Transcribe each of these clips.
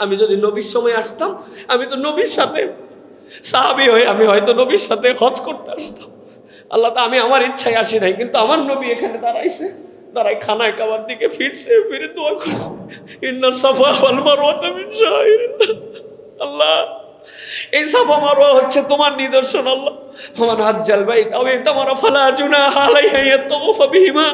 আমি যদি নবীর সময় আসতাম, আমি তো নবীর সাথে সাহাবী হয়ে আমি হয়তো নবীর সাথে হজ করতে আসতাম। আল্লাহ, তো আমি আমার ইচ্ছায় আসি নাই, কিন্তু আমার নবী এখানে দাঁড়াইছে, দাঁড়াই খানায় কাবার দিকে ফিরছে, ফিরে দোয়া করছে, ইন্না সাফা ওয়াল মারওয়াতা মিন শাআইরিল্লাহ। আল্লাহ, এই সাফা মারওয়া হচ্ছে তোমার নিদর্শন। আল্লাহ, আমার হাজ্জাল বাইত আও ইতামারা ফালা জুনাহা আলাইহি ইয়াতাওয়াফা বিহিমা।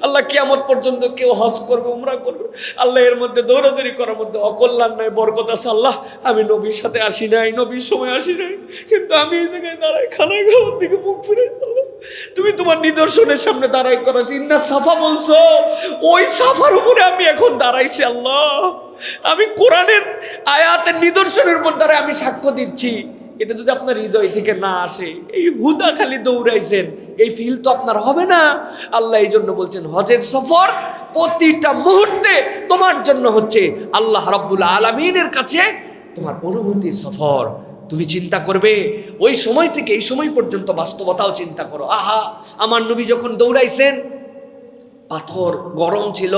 আল্লাহ, কিয়ামত পর্যন্ত কেউ হজ করবে, উমরা করবে, আল্লাহ এর মধ্যে দৌড়াদৌড়ি করার মধ্যে অকল্যাণ নাই, বরকত আছে। আল্লাহ, আমি নবীর সাথে আসি নাই, নবীর সময় আসি নাই, কিন্তু আমি এই জায়গায় দাঁড়াই খানায় খাওয়ার দিকে মুখ ফিরে। আল্লাহ, তুমি তোমার নিদর্শনের সামনে দাঁড়াই করাছি, ইন্না সাফা বলছো, ওই সাফার উপরে আমি এখন দাঁড়াইছি। আল্লাহ, আমি কোরআনের আয়াতের নিদর্শনের উপর দ্বারা আমি সাক্ষ্য দিচ্ছি। এটা যদি আপনার হৃদয় থেকে না আসে, এই হুদা খালি দৌড়াইছেন, এই ফিল তো আপনার হবে না। আল্লাহ এই জন্য বলছেন হজের সফর প্রতিটা মুহূর্তে তোমার জন্য হচ্ছে আল্লাহ রাব্বুল আলামিনের কাছে তোমার অনুভূতির সফর। তুমি চিন্তা করবে ওই সময় থেকে এই সময় পর্যন্ত বাস্তবতাও চিন্তা করো। আহা, আমার নবী যখন দৌড়াইছেন, পাথর গরম ছিল,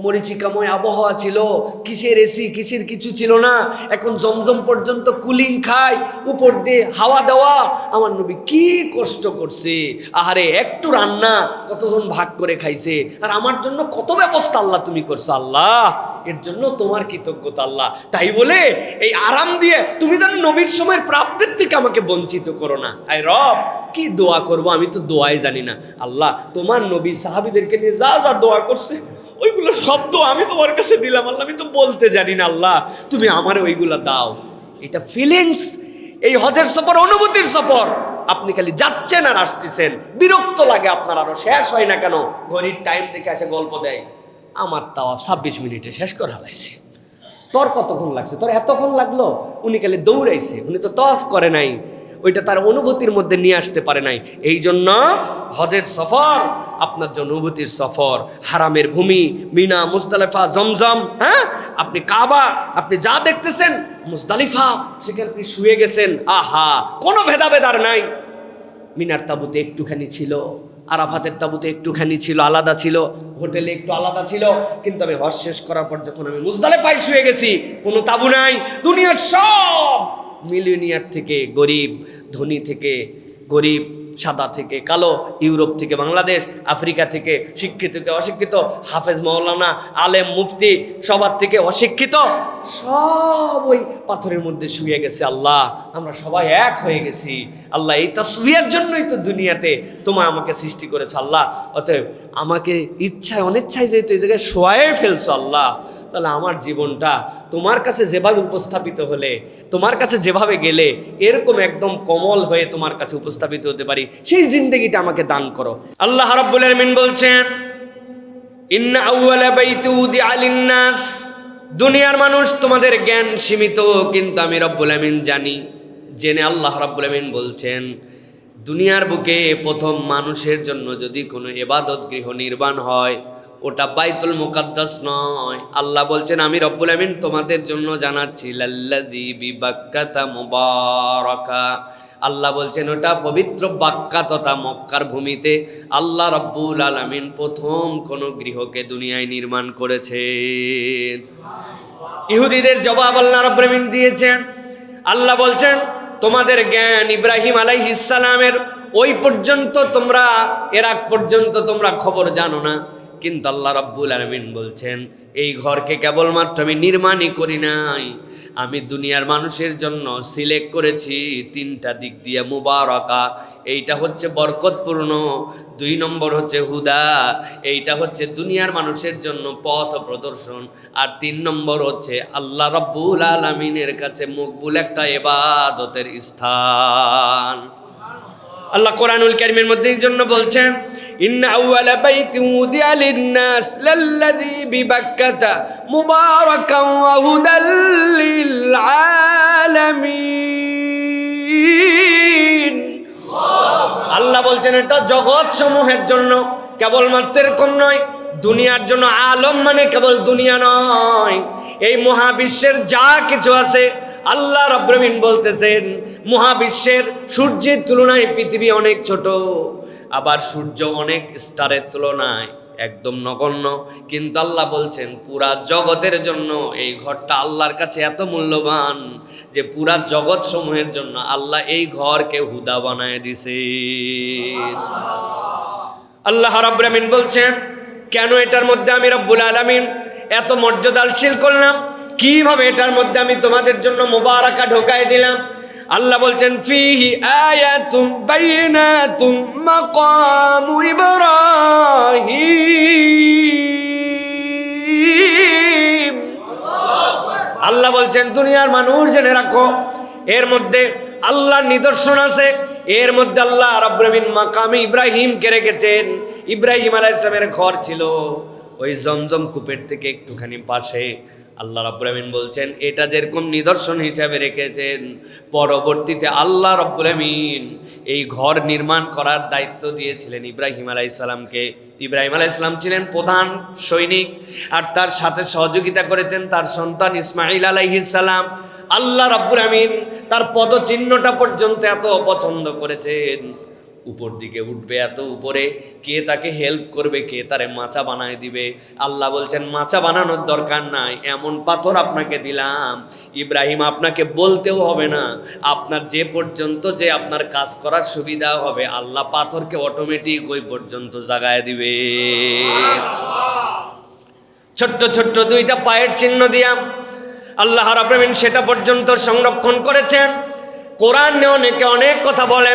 মরিচিকাময় আবহাওয়া ছিল, কিসের এসি কিসের কিছু ছিল না। এখন জমজম পর্যন্ত কুলিং খায়, উপর দিয়ে হাওয়া দেওয়া। আমার নবী কি কষ্ট করছে, আহারে একটু রান্না কতজন ভাগ করে খাইছে, আর আমার জন্য কত ব্যবস্থা আল্লাহ তুমি করছো। আল্লাহ, এর জন্য তোমার কৃতজ্ঞতা। আল্লাহ, তাই বলে এই আরাম দিয়ে তুমি যেন নবীর সময়ের প্রাপ্তির থেকে আমাকে বঞ্চিত করো না। আয় রব, কি দোয়া করব, আমি তো দোয়াই জানি না। আল্লাহ, তোমার নবী সাহাবীদেরকে নিয়ে যা যা দোয়া করছে ওইগুলো শব্দ আমি তোমার কাছে দিলাম। আল্লাহ, আমি তো বলতে জানি না। আল্লাহ, তুমি আমারে ওইগুলো দাও। এটা ফিলিংস, এই হজের সফর অনুভূতির সফর। আপনি খালি যাচ্ছেন আর আসতেছেন, বিরক্ত লাগে আপনার, আরো শেষ হয় না কেন। ঘড়ির টাইম দেখে এসে গল্প দেয়, আমার তাও 26 মিনিটে শেষ করে হালাইছে। তোর কতক্ষণ লাগছে? তোর এতক্ষণ লাগলো? উনি খালি দৌড়াইছে, উনি তো তওয়াফ করে নাই, ওইটা তার অনুভূতির মধ্যে নিয়ে আসতে পারে নাই। এই জন্য হজের সফর আপনার যে অনুভূতির সফর, হারামের ভূমি মিনা, মুজদালিফা, জমজম, হ্যাঁ, আপনি কাবা, আপনি যা দেখতেছেন মুজদালিফা, সেখানে আপনি শুয়ে গেছেন। আহা, কোনো ভেদাভেদ আর নাই। মিনার তাবুতে একটুখানি ছিল, আরাফাতের তাবুতে একটুখানি ছিল, আলাদা ছিল, হোটেলে একটু আলাদা ছিল, কিন্তু আমি হজ শেষ করার পর যখন আমি মুজদালিফায় শুয়ে গেছি, কোনো তাবু নাই। দুনিয়ার সব মিলিয়নিয়ার থেকে গরিব, ধনী থেকে গরিব, সাদা থেকে কালো, ইউরোপ থেকে বাংলাদেশ, আফ্রিকা থেকে শিক্ষিত থেকে অশিক্ষিত, হাফেজ মাওলানা, আলেম মুফতি, সবার থেকে অশিক্ষিত, সব ওই পাথরের মধ্যে শুয়ে গেছে। আল্লাহ, আমরা সবাই এক হয়ে গেছি। আল্লাহ, এই তাসবিয়ার জন্যই তো দুনিয়াতে তোমার আমাকে সৃষ্টি করেছো। আল্লাহ, অতএব আমাকে ইচ্ছায় অনিচ্ছায় যেহেতু এই জায়গায় শোয়াই ফেলছো আল্লাহ, তাহলে আমার জীবনটা তোমার কাছে যেভাবে উপস্থাপিত হলে, তোমার কাছে যেভাবে গেলে এরকম একদম কমল হয়ে তোমার কাছে উপস্থাপিত হতে পারি, সেই জিন্দেগিটা আমাকে দান করো। আল্লাহ রাব্বুল আলামিন বলছেন, ইন্না আউওয়ালা বাইতি উদিআ লিন-নাস, দুনিয়ার মানুষ তোমাদের জ্ঞান সীমিত, কিন্তু আমি রব্বুল আলামিন জানি। জেনে আল্লাহ রাব্বুল আলামিন বলছেন, দুনিয়ার বুকে প্রথম মানুষের জন্য যদি কোনো ইবাদত গৃহ নির্মাণ হয়, ওটা বাইতুল মুকাদ্দাস নয়। আল্লাহ বলছেন, আমি রব্বুল আমিন তোমাদের জন্য জানাচ্ছি, লাল্লাযী বিবাক্কাতা মুবারাকা। আল্লাহ বলছেন, ওটা পবিত্র বাক্কা তথা মক্কার ভূমিতে আল্লাহ রব্বুল আলামিন প্রথম কোন গৃহকে দুনিয়ায় নির্মাণ করেছেন। ইহুদিদের জবাব আল্লাহ রব্বুল আমিন দিয়েছেন। আল্লাহ বলছেন, তোমাদের জ্ঞান ইব্রাহিম আলাইহিস সালামের ওই পর্যন্ত, তোমরা এর আগ পর্যন্ত তোমরা খবর জানো না, কিন্তু আল্লাহ রাব্বুল আলামিন বলছেন, এই ঘরকে কেবলমাত্র আমি নির্মাণই করি নাই, আমি দুনিয়ার মানুষের জন্য সিলেক্ট করেছি তিনটা দিক দিয়ে মুবারাকা। এইটা হচ্ছে বরকতপূর্ণ, 2 নম্বর হচ্ছে হুদা, এইটা হচ্ছে দুনিয়ার মানুষের জন্য পথ প্রদর্শন, আর 3 নম্বর হচ্ছে আল্লাহ রাব্বুল আলামিনের কাছে মকবুল একটা ইবাদতের স্থান। আল্লাহ কোরআনুল কারীমের মধ্যে এই জন্য বলছেন, ইন্না আউওয়ালা বাইতি উদিআ লিন-নাস লাল্লাযী বিবাক্কাতা মুবারাকান ওয়া হুদাল লিল আলামিন। আল্লাহ বলছেন, এটা জগৎ সমূহের জন্য, কেবলমাত্র এরকম নয়, দুনিয়ার জন্য। আলম মানে কেবল দুনিয়া নয়, এই মহাবিশ্বের যা কিছু আছে। আল্লাহ রাব্বুল আমিন বলতেছেন, মহাবিশ্বের সূর্যের তুলনায় পৃথিবী অনেক ছোট, আবার সূর্য অনেক স্টারের তুলনায় একদম নগণ্য, কিন্তু আল্লাহ বলছেন পুরা জগতের জন্য এই ঘরটা আল্লাহর কাছে এত মূল্যবান যে পুরা জগৎ সমূহের জন্য আল্লাহ এই ঘরকে হুদা বানায় দিছে। আল্লাহ রাব্বুল আমিন বলছেন কেন এটার মধ্যে আমি রব্বুল আলামিন এত মর্যাদাশীল করলাম, কিভাবে এটার মধ্যে আমি তোমাদের জন্য মুবারাকা ঢোকায় দিলাম। আল্লাহ বলছেন ফিহি আয়াতুম বাইনাতুম মাকামু ইব্রাহিম। আল্লাহ বলছেন দুনিয়ার মানুষ জেনে রাখো এর মধ্যে আল্লাহর নিদর্শন আছে। এর মধ্যে আল্লাহ রাব্বুল আমিন মাকামে ইব্রাহিমকে রেখেছেন। ইব্রাহিম আলাইহিস সালামের ঘর ছিল ওই জমজম কূপের থেকে একটুখানি পাশে। আল্লাহ রাব্বুল আমিন বলছেন এটা যেরকম নিদর্শন হিসাবে রেখেছেন, পরবর্তীতে আল্লাহ রাব্বুল আমিন এই ঘর নির্মাণ করার দায়িত্ব দিয়েছিলেন ইব্রাহিম আলাইহিস সালামকে। ইব্রাহিম আলাইহিস সালাম ছিলেন প্রধান সৈনিক, আর তার সাথে সহযোগিতা করেছেন তার সন্তান ইসমাঈল আলাইহিস সালাম। আল্লাহ রাব্বুল আমিন তার পদচিহ্নটা পর্যন্ত এত পছন্দ করেছেন, উপর দিকে উঠবে এত উপরে, কে তাকে হেল্প করবে, কে তারে মাচা বানায় দিবে। আল্লাহ বলছেন মাচা বানানোর দরকার নাই, এমন পাথর আপনাকে দিলাম ইব্রাহিম আপনাকে বলতেও হবে না, আপনার যে পর্যন্ত যে আপনার কাজ করার সুবিধা হবে আল্লাহ পাথরকে অটোমেটিক ওই পর্যন্ত জাগায় দিবে। ছোট্ট ছোট্ট দুইটা পায়ের চিহ্ন দিয়া আল্লাহ রাব্বুল আমিন সেটা পর্যন্ত সংরক্ষণ করেছেন। কোরআন নিয়ে অনেকে অনেক কথা বলে,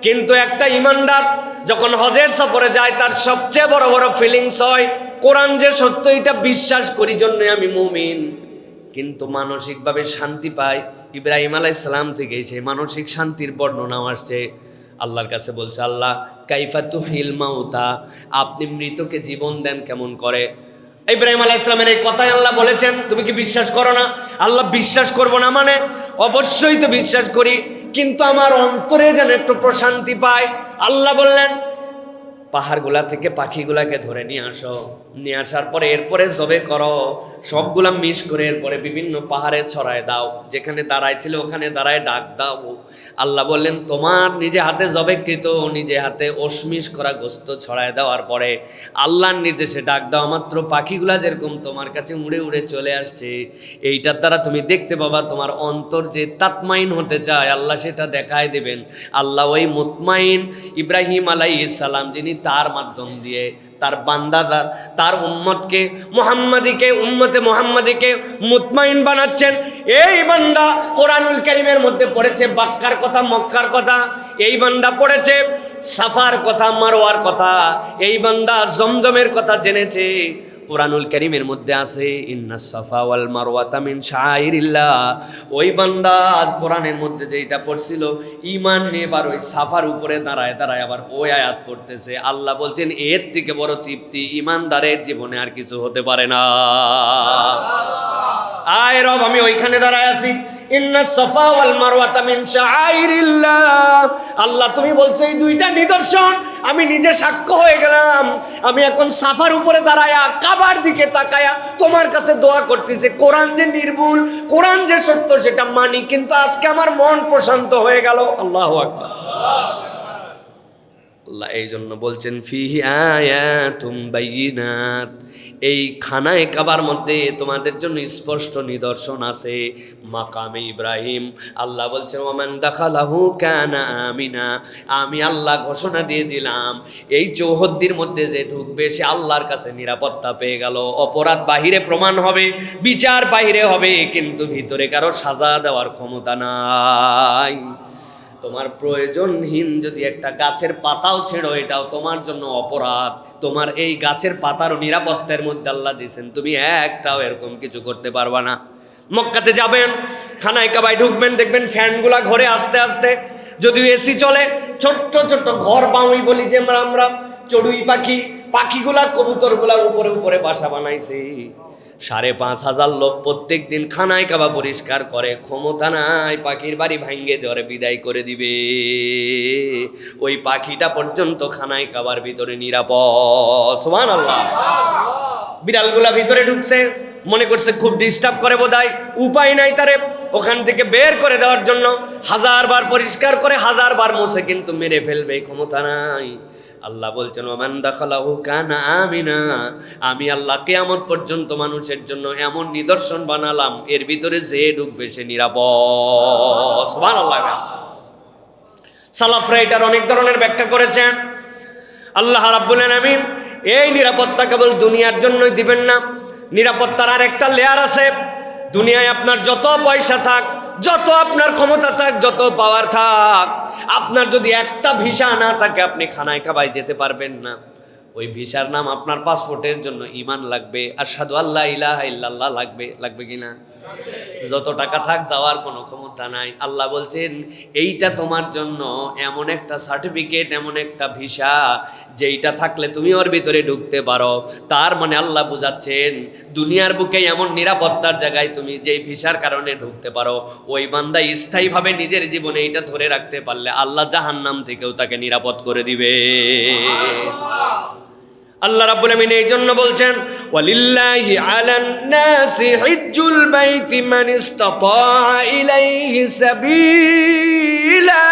কিন্তু একটা ইমানদার যখন হজের সফরে যায় তার সবচেয়ে বড় বড় ফিলিংস হয় কোরআন যে সত্য এটা বিশ্বাস করি জন্য আমি মুমিন, কিন্তু মানসিকভাবে শান্তি পায়। ইব্রাহিম আলাইহিস সালাম থেকে সেই মানসিক শান্তির বর্ণনা আসছে। আল্লাহর কাছে বলছে আল্লাহ কাইফা তুহিল মাউতা, আপনি মৃতকে জীবন দেন কেমন করে। ইব্রাহিম আলাইহিস সালামের এই কথাই আল্লাহ বলেছেন তুমি কি বিশ্বাস করো না? আল্লাহ বিশ্বাস করব না মানে অবশ্যই তো বিশ্বাস করি, কিন্তু আমার অন্তরে যেন একটু প্রশান্তি পায়। আল্লাহ বললেন পাহাড়গুলা থেকে পাখিগুলাকে ধরে নিয়ে আসো, নিয়ে আসার পরে এরপরে জবে করো, সবগুলা মিশ করে এরপরে বিভিন্ন পাহাড়ে ছড়ায় দাও, যেখানে দাঁড়ায় ছিল ওখানে দাঁড়ায় ডাক দাও। আল্লাহ বললেন তোমার নিজে হাতে জবেকৃত নিজে হাতে ওশমিশ করা গোস্ত ছড়ায় দেওয়ার পরে আল্লাহর নির্দেশে ডাক দাও, মাত্র পাখিগুলা যেরকম তোমার কাছে উড়ে উড়ে চলে আসছে। এইটার দ্বারা তুমি দেখতে পাবা তোমার অন্তর যে তাতমাইন হতে চায় আল্লাহ সেটা দেখায় দেবেন। আল্লাহ ওই মুতমাইন ইব্রাহিম আলাইহিস সালাম যিনি তার মাধ্যম দিয়ে তার বান্দাদার তার উম্মতকে উম্মতে মুহাম্মাদিকে মুতমাইন বানাচ্ছেন। এই বান্দা কোরআনুল কারীমের মধ্যে পড়েছে বাক্কার কথা, মক্কার কথা, এই বান্দা পড়েছে সাফার কথা, মারওয়ার কথা, এই বান্দা জমজমের কথা জেনেছে। কোরআনুল কারীমের মধ্যে আছে ইন্নাস সাফা ওয়াল মারওয়াতা মিন শাআইরিল্লাহ। ওই বান্দা আজ কোরআনের মধ্যে যেটা পড়ছিল ঈমান নিয়ে এবার ওই সাফার উপরে দাঁড়ায় দাঁড়ায় আবার ওই আয়াত পড়তেছে। আল্লাহ বলছেন এর থেকে বড় তৃপ্তি ঈমানদারের জীবনে আর কিছু হতে পারে না। আয় রব আমি ওইখানে দাঁড়ায় আছি, ইন্নাস সাফা ওয়াল মারওয়াতা মিন শাআইরিল্লাহ। আল্লাহ তুমি বলছো এই দুইটা নিদর্শন, আমি নিজে সাক্ষ্য হয়ে গেলাম। আমি এখন সাফার উপরে দাঁড়ায়া কাবার দিকে তাকায়া তোমার কাছে দোয়া করতেছি, কোরআন যে নির্ভুল, কোরআন যে সত্য সেটা মানি, কিন্তু আজকে আমার মন প্রশান্ত হয়ে গেল। আল্লাহু আকবার। আল্লাহ এই জন্য বলছেন ফিহি আয়াতুম বাইয়িনাত, এই খানায়ে কাবার মধ্যে তোমাদের জন্য স্পষ্ট নিদর্শন আছে। মাকামে ইব্রাহিম আল্লাহ বলছেন ওমান দাখালাহু কানা আমিনা, আমি আল্লাহ ঘোষণা দিয়ে দিলাম এই চৌহদ্দির মধ্যে যে ঢুকবে সে আল্লাহর কাছে নিরাপত্তা পেয়ে গেল। অপরাধ বাহিরে প্রমাণ হবে, বিচার বাহিরে হবে, কিন্তু ভিতরে কারো সাজা দেওয়ার ক্ষমতা নাই। তোমার প্রয়োজনহীন যদি একটা গাছের পাতাও ছেড়ো এটাও তোমার জন্য অপরাধ। তোমার এই গাছের পাতারও নিরাপত্তার মধ্যে আল্লাহ দিয়েছেন, তুমি একটাও এরকম কিছু করতে পারবা না। মক্কাতে যাবেন, খানায় কাবায় ঢুকবেন, দেখবেন ফ্যানগুলা ঘরে আস্তে আস্তে, যদিও এসি চলে, ছোট্ট ছোট্ট ঘর বাউই বলি যে আমরা চড়ুই পাখি, পাখিগুলা কবুতরগুলা উপরে উপরে বাসা বানাইছে। 5,500 লোক প্রত্যেক দিন খানায় কাবা পরিষ্কার করে, ক্ষমতা নাই পাখির বাড়ি ভাঙ্গে দেওয়ারে বিদায় করে দিবে। ওই পাখিটা পর্যন্ত খানায় কাবার ভিতরে নিরাপদ। সুবহানাল্লাহ। বিড়ালগুলা ভিতরে ঢুকছে, মনে করছে খুব ডিস্টার্ব করে বোধহয়, উপায় নাই তারে ওখান থেকে বের করে দেওয়ার জন্য 1000 বার পরিষ্কার করে 1000 বার মুছে কিন্তু মেরে ফেলবে, ক্ষমতা নাই। আল্লাহ বলছেন ওমান দাখালাহু কানা আমিনা, আমি আল্লাহ কিয়ামত পর্যন্ত মানুষের জন্য এমন নিদর্শন বানালাম, এর ভিতরে যে ঢুকবে সে নিরাপদ। সুবহানাল্লাহ। সালাফরা এটার অনেক ধরনের ব্যাখ্যা করেছেন। আল্লাহ রাব্বুল আলামিন এই নিরাপত্তা কেবল দুনিয়ার জন্যই দিবেন না, নিরাপত্তার আর একটা লেয়ার আছে। দুনিয়ায় আপনার যত পয়সা থাক, যত আপনার ক্ষমতা থাক, যত পাওয়ার থাক, আপনার যদি একটা ভিসা না থাকে আপনি খানায় কাবায় যেতে পারবেন না। ওই ভিসার নাম আপনার পাসপোর্টের জন্য ঈমান লাগবে, আশহাদু আল্লা ইলাহা ইল্লাল্লাহ লাগবে, লাগবে কিনা? যত টাকা থাক যাওয়ার কোনো ক্ষমতা নাই। আল্লাহ বলছেন এইটা তোমার জন্য এমন একটা সার্টিফিকেট, এমন একটা ভিসা যেইটা থাকলে তুমি ওর ভিতরে ঢুকতে পারো। তার মানে আল্লাহ বুঝাচ্ছেন দুনিয়ার বুকে এমন নিরাপত্তার জায়গায় তুমি যেই ভিসার কারণে ঢুকতে পারো, ওই বান্দা স্থায়ীভাবে নিজের জীবনে এইটা ধরে রাখতে পারলে আল্লাহ জাহান্নাম থেকেও তাকে নিরাপদ করে দিবে। আল্লাহ রাব্বুল আমিন এই জন্য বলছেন ওয়ালিল্লাহি আলান নাসি হিজ্জুল বাইতি মান ইসতাতা ইলাইহি সাবিলা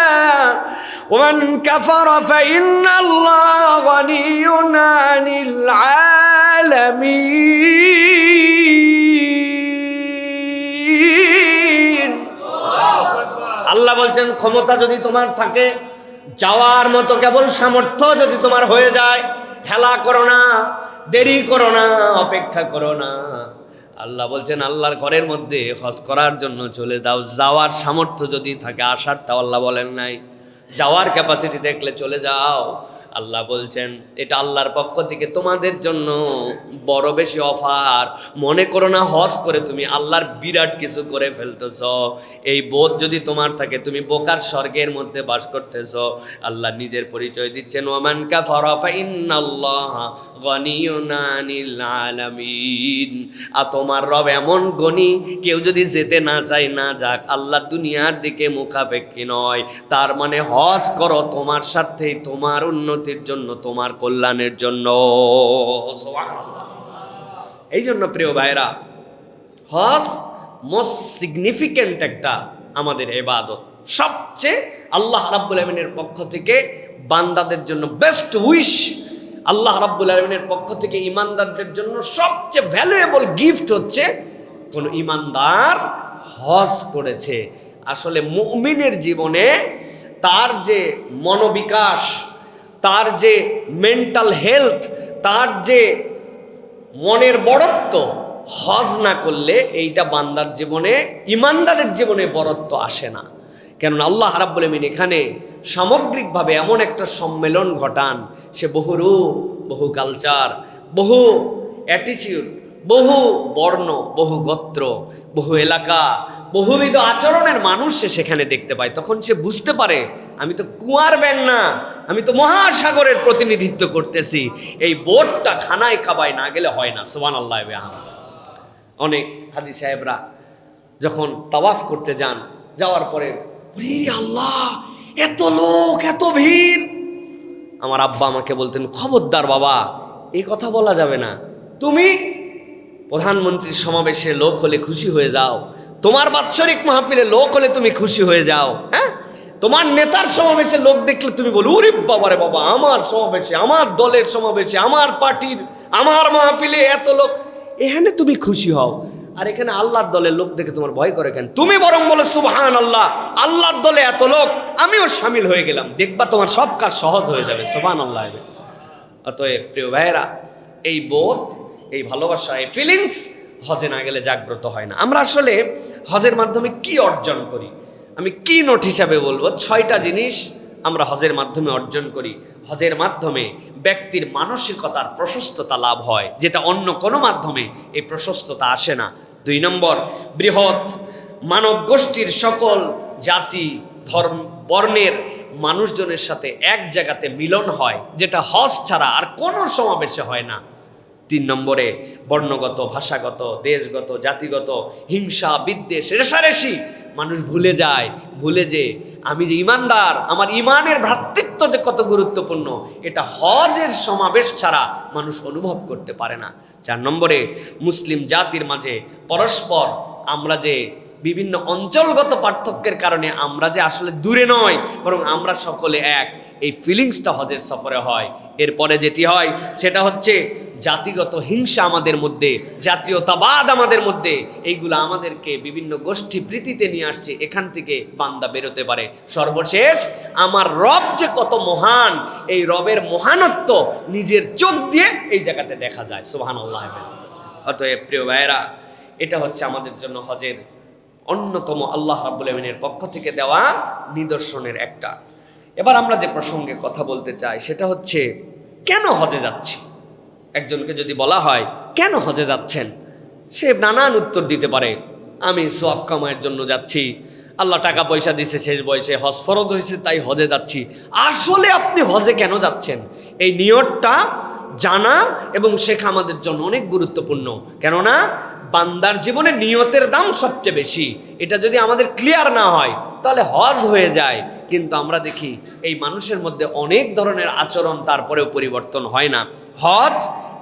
ওয়া মান কাফারা ফা ইন্নাল্লাহা গানিয়্যুন আনিল আলামিন। আল্লাহ বলছেন ক্ষমতা যদি তোমার থাকে, যাওয়ার মতো কেবল সামর্থ্য যদি তোমার হয়ে যায়, হেলা করো না, দেরি করো না, অপেক্ষা করো না। আল্লাহ বলছেন আল্লাহর ঘরের মধ্যে হজ করার জন্য চলে দাও। যাওয়ার সামর্থ্য যদি থাকে, আসারটা আল্লাহ বলেন নাই, যাওয়ার ক্যাপাসিটি দেখলে চলে যাও। আল্লাহ বলছেন এটা আল্লাহর পক্ষ থেকে তোমাদের জন্য বড় বেশি অফার। মনে করো না হজ করে তুমি আল্লাহর বিরাট কিছু করে ফেলতেছ। এই বোধ যদি তোমার থাকে, তুমি বোকার স্বর্গের মধ্যে বাস করতেছ। আল্লাহ নিজের পরিচয় দিচ্ছেন ওয়ামান কাফারা ফা ইন্নাল্লাহা গানিয়্যুন আনিল আলামিন। আর তোমার রব এমন গনি, কেউ যদি যেতে না চায় না যাক, আল্লাহ দুনিয়ার দিকে মুখাপেক্ষী নয়। তার মানে হজ করো তোমার স্বার্থেই, তোমার উন্নতির জন্য, তোমার কল্যাণের জন্য। এই জন্য প্রিয় ভাইরা, হজ মোস্ট সিগনিফিক্যান্ট একটা আমাদের ইবাদত। সবচেয়ে আল্লাহ রাব্বুল আমিনের পক্ষ থেকে বান্দাদের জন্য বেস্ট উইশ। আল্লাহ রাব্বুল আমিনের পক্ষ থেকে ইমানদারদের জন্য সবচেয়ে ভ্যালুয়েবল গিফট হচ্ছে কোন ইমানদার হজ করেছে। আসলে মুমিনের জীবনে তার যে মনোবিকাশ, তার যে মেন্টাল হেলথ, তার যে মনের বড়ত্ব, হজ না করলে এইটা বান্দার জীবনে, ইমানদারের জীবনে বড়ত্ব আসে না। কেননা আল্লাহ রাব্বুল আমিন এখানে সামগ্রিকভাবে এমন একটা সম্মেলন ঘটান, সে বহু রূপ, বহু কালচার, বহু অ্যাটিটিউড, বহু বর্ণ, বহু গোত্র, বহু এলাকা, বহুবিধ আচরণের মানুষ সে সেখানে দেখতে পায়। তখন সে বুঝতে পারে আমি তো কুয়ার ব্যাং না, আমি তো মহাসাগরের প্রতিনিধিত্ব করতেছি। এই বোটটা খানায় কাবায় না গেলে হয় না। সুবহানাল্লাহ। অনেক হাজী সাহেবরা যখন তাওয়াফ করতে যান, যাওয়ার পরে আল্লাহ এত লোক, এত ভিড়। আমার আব্বা আমাকে বলতেন খবরদার বাবা, এই কথা বলা যাবে না। তুমি প্রধানমন্ত্রীর সমাবেশে লোক হলে খুশি হয়ে যাও, তোমার বাৎসরিক মাহফিলে লোক হলে তুমি খুশি হয়ে যাও, হ্যাঁ, তোমার নেতার সমাবেশে লোক দেখলে তুমি বলো ওরে বাবারে বাবা, আমার সমাবেশে, আমার দলের সমাবেশে, আমার পার্টির, আমার মাহফিলে এত লোক, এখানে তুমি খুশি হও। আর এখানে আল্লাহর দলের লোক দেখে তোমার ভয় করে কেন? তুমি বরং বলো সুবহানাল্লাহ, আল্লাহর দলে এত লোক, আমিও শামিল হয়ে গেলাম, দেখবা তোমার সব কাজ সহজ হয়ে যাবে। সুবহানাল্লাহ। অতএব প্রিয় ভাইয়েরা, এই বোধ, এই ভালোবাসা, এই ফিলিংস হজে না গেলে জাগ্রত হয় না। আমরা আসলে হজের মাধ্যমে কি অর্জন করি? আমি কি নোট হিসাবে বলবো, 6টা জিনিস আমরা হজের মাধ্যমে অর্জন করি। হজের মাধ্যমে ব্যক্তির মানসিকতার প্রশস্ততা লাভ হয়, যেটা অন্য কোনো মাধ্যমে এই প্রশস্ততা আসে না। 2 নম্বর, বৃহৎ মানব গোষ্ঠীর সকল জাতি, ধর্ম, বর্ণের মানুষজনের সাথে এক জায়গাতে মিলন হয়, যেটা হজ ছাড়া আর কোনো সমাবেশে হয় না। 3 নম্বরে, বর্ণগত, ভাষাগত, দেশগত, জাতিগত হিংসা, বিদ্বেষ, রেষারেষি মানুষ ভুলে যায়। ভুলে যে আমি যে ইমানদার, আমার ইমানের ভ্রাতৃত্ব যে কত গুরুত্বপূর্ণ, এটা হজের সমাবেশ ছাড়া মানুষ অনুভব করতে পারে না। 4 নম্বরে, মুসলিম জাতির মাঝে পরস্পর আমরা যে বিভিন্ন অঞ্চলগত পার্থক্যের কারণে আমরা যে আসলে দূরে নয়, বরং আমরা সকলে এক, এই ফিলিংসটা হজের সফরে হয়। এরপরে যেটি হয় সেটা হচ্ছে জাতিগত হিংসা আমাদের মধ্যে, জাতীয়তাবাদ আমাদের মধ্যে, এইগুলো আমাদেরকে বিভিন্ন গোষ্ঠী প্রীতিতে নিয়ে আসছে। এখান থেকে বান্দা বেরোতে পারে। সর্বশেষ আমার রব যে কত মহান, এই রবের মহানত্ব নিজের চোখ দিয়ে এই জায়গাতে দেখা যায়। সুবহানাল্লাহ। অতএব প্রিয় ভাইয়েরা, এটা হচ্ছে আমাদের জন্য হজের অন্যতম আল্লাহ রাব্বুল আমিনের পক্ষ থেকে দেওয়া নিদর্শনের একটা। এবার আমরা যে প্রসঙ্গে কথা বলতে চাই সেটা হচ্ছে কেন হজে যাচ্ছি। একজনকে যদি বলা হয় কেন হজে যাচ্ছেন, সে নানান উত্তর দিতে পারে। আমি সওয়াব কামাইয়ের জন্য যাচ্ছি, আল্লাহ টাকা পয়সা দিছে, শেষ বয়সে হজ ফরজ হয়েছে তাই হজে যাচ্ছি। আসলে আপনি হজে কেন যাচ্ছেন এই নিয়তটা জানা এবং শেখা আমাদের জন্য অনেক গুরুত্বপূর্ণ। কেননা বান্দার জীবনে নিয়তের দাম সবচেয়ে বেশি। এটা যদি আমাদের ক্লিয়ার না হয় তাহলে হজ হয়ে যায়, কিন্তু আমরা দেখি এই মানুষের মধ্যে অনেক ধরনের আচরণ তারপরেও পরিবর্তন হয় না। হজ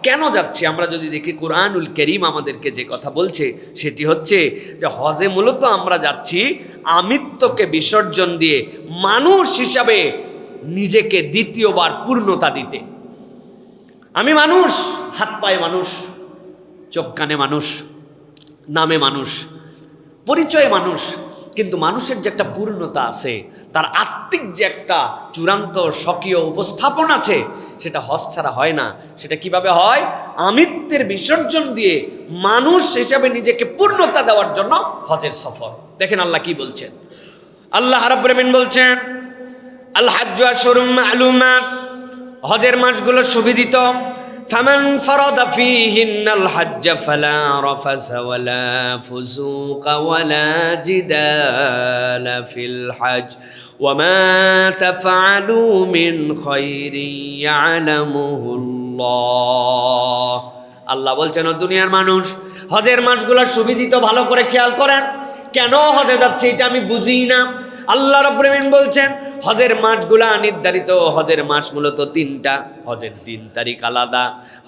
কেন যাচ্ছি আমরা যদি দেখি, কুরআনুল কারীম আমাদেরকে যে কথা বলছে সেটি হচ্ছে যে হজে মূলত আমরা যাচ্ছি আমিত্বকে বিসর্জন দিয়ে মানুষ হিসাবে নিজেকে দ্বিতীয়বার পূর্ণতা দিতে। আমি মানুষ, হাত পায়ে মানুষ, চোখ কানে মানুষ, নামে মানুষ, পরিচয়ে মানুষ, কিন্তু মানুষের যে একটা পূর্ণতা আছে, তার আত্মিক যে একটা চূড়ান্ত স্বকীয় উপস্থাপন আছে, সেটা হজ ছাড়া হয় না। সেটা কিভাবে হয়? আমিত্বের বিসর্জন দিয়ে মানুষ হিসাবে নিজেকে পূর্ণতা দেওয়ার জন্য হজের সফর। দেখেন আল্লাহ কি বলছেন। আল্লাহ রাব্বুল আমিন বলছেন, আল হাজ্জু আশহুরুম মা'লুমাত, হজের মাসগুলো সুবিদিত। ফামান ফারাদা ফীহিন্নাল হাজ্জ ফালা রাফাসা ওয়ালা ফুসুকা ওয়ালা জিদালা ফিল হজ ওয়ামা তাফআলু মিন খায়রিন ইয়ালামুহুল্লাহ। আল্লাহ বলছেন, ও দুনিয়ার মানুষ, হজের মাসগুলো সুবিদিত, ভালো করে খেয়াল করেন। কেন হজে যাচ্ছে এটা আমি বুঝি না। আল্লাহ রাব্বুল আমিন বলছেন হজের মাসগুলা নির্ধারিত। হজের মাস মূলত 3টা, হজের 3 তারিখ আলাদা।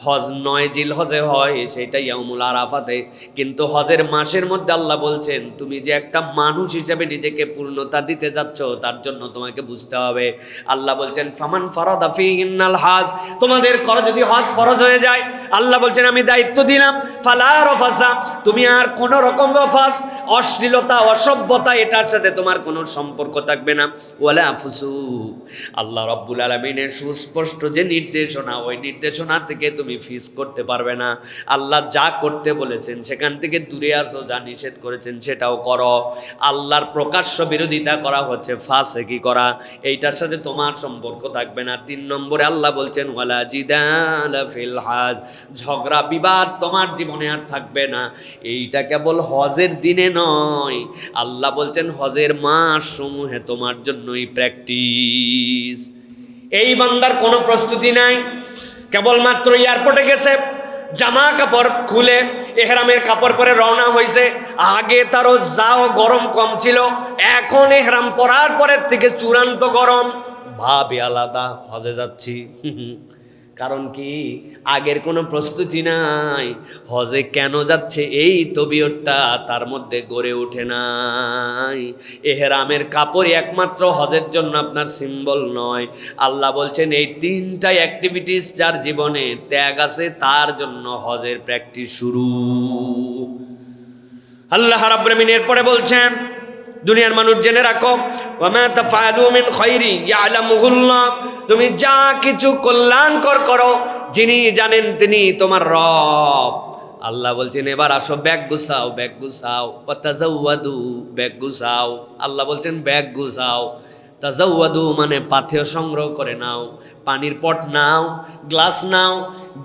হজ 9 জিলহজে হয়, সেটা ইয়াউমুল আরাফাতে। কিন্তু হজের মাসের মধ্যে আল্লাহ বলছেন তুমি যে একটা মানুষ হিসেবে নিজেকে পূর্ণতা দিতে যাচ্ছ, তার জন্য তোমাকে বুঝতে হবে। আল্লাহ বলছেন ফামান ফারাদা ফীহিন্নাল হজ, তোমাদের করো যদি হজ ফরজ হয়ে যায়, আল্লাহ বলছেন আমি দায়িত্ব দিলাম, ফালা রাফাসা, তুমি আর কোনো রকম রফাস, অশ্লীলতা, অসভ্যতা, এটার সাথে তোমার কোনো সম্পর্ক থাকবে না। ওয়ালা ফুসুক, আল্লাহ রাব্বুল আলামিনের সুস্পষ্ট যে নির্দেশনা, ওই নির্দেশনা থেকে তুমি ফিস করতে পারবে না। আল্লাহ যা করতে বলেছেন সেখান থেকে দূরে আসো, যা নিষেধ করেছেন সেটাও করো। আল্লাহর প্রকাশ্য বিরোধিতা করা হচ্ছে ফাসেকি করা, এইটার সাথে তোমার সম্পর্ক থাকবে না। 3 নম্বরে আল্লাহ বলছেন ওয়ালা জিদালা ফিল হজ, ঝগড়া বিবাদ তোমার জীবনে আর থাকবে না। এইটা কেবল হজের দিনে নয়, আল্লাহ বলছেন হজের মাস সমূহে তোমার জন্যই প্র্যাকটিস। এই বান্দার কোনো প্রস্তুতি নাই, কেবলমাত্র এয়ারপোর্টে গেছে, জামা কাপড় খুলে এহরামের কাপড় পরে রওনা হয়েছে। আগে তারও যাও গরম কম ছিল, এখন এহরাম পরার পরের থেকে চূড়ান্ত গরম, ভাবে আলাদা, হজে যাচ্ছি। কারণ কি? আগের কোনো প্রস্তুতি নাই। হজে কেন যাচ্ছে এই তবিয়তটা তার মধ্যে গড়ে ওঠে নাই। এহরামের কাপড় একমাত্র হজের জন্য আপনার সিম্বল নয়। আল্লাহ বলছেন এই 3টা অ্যাক্টিভিটিস যার জীবনে ত্যাগ আছে, তার জন্য হজের প্র্যাকটিস শুরু। আল্লাহ রাব্বুল আমিন এরপরে বলছেন, দুনিয়ার মানুষ জেনে রাখো, ওয়ামা তাফআলু মিন খায়রি ইয়ালামুহুল্লাহ, তুমি যা কিছু কল্যাণকর করো যিনি জানেন তিনি তোমার রব। আল্লাহ বলছেন এবার আসো, ব্যাগ গুছাও, ব্যাগ গুছাও, ওয়া তাজাওয়াদু, ব্যাগ গুছাও। আল্লাহ বলছেন ব্যাগ গুছাও। তাজাওয়াদু মানে পাথেয় সংগ্রহ করে নাও, পানির পট নাও, গ্লাস নাও,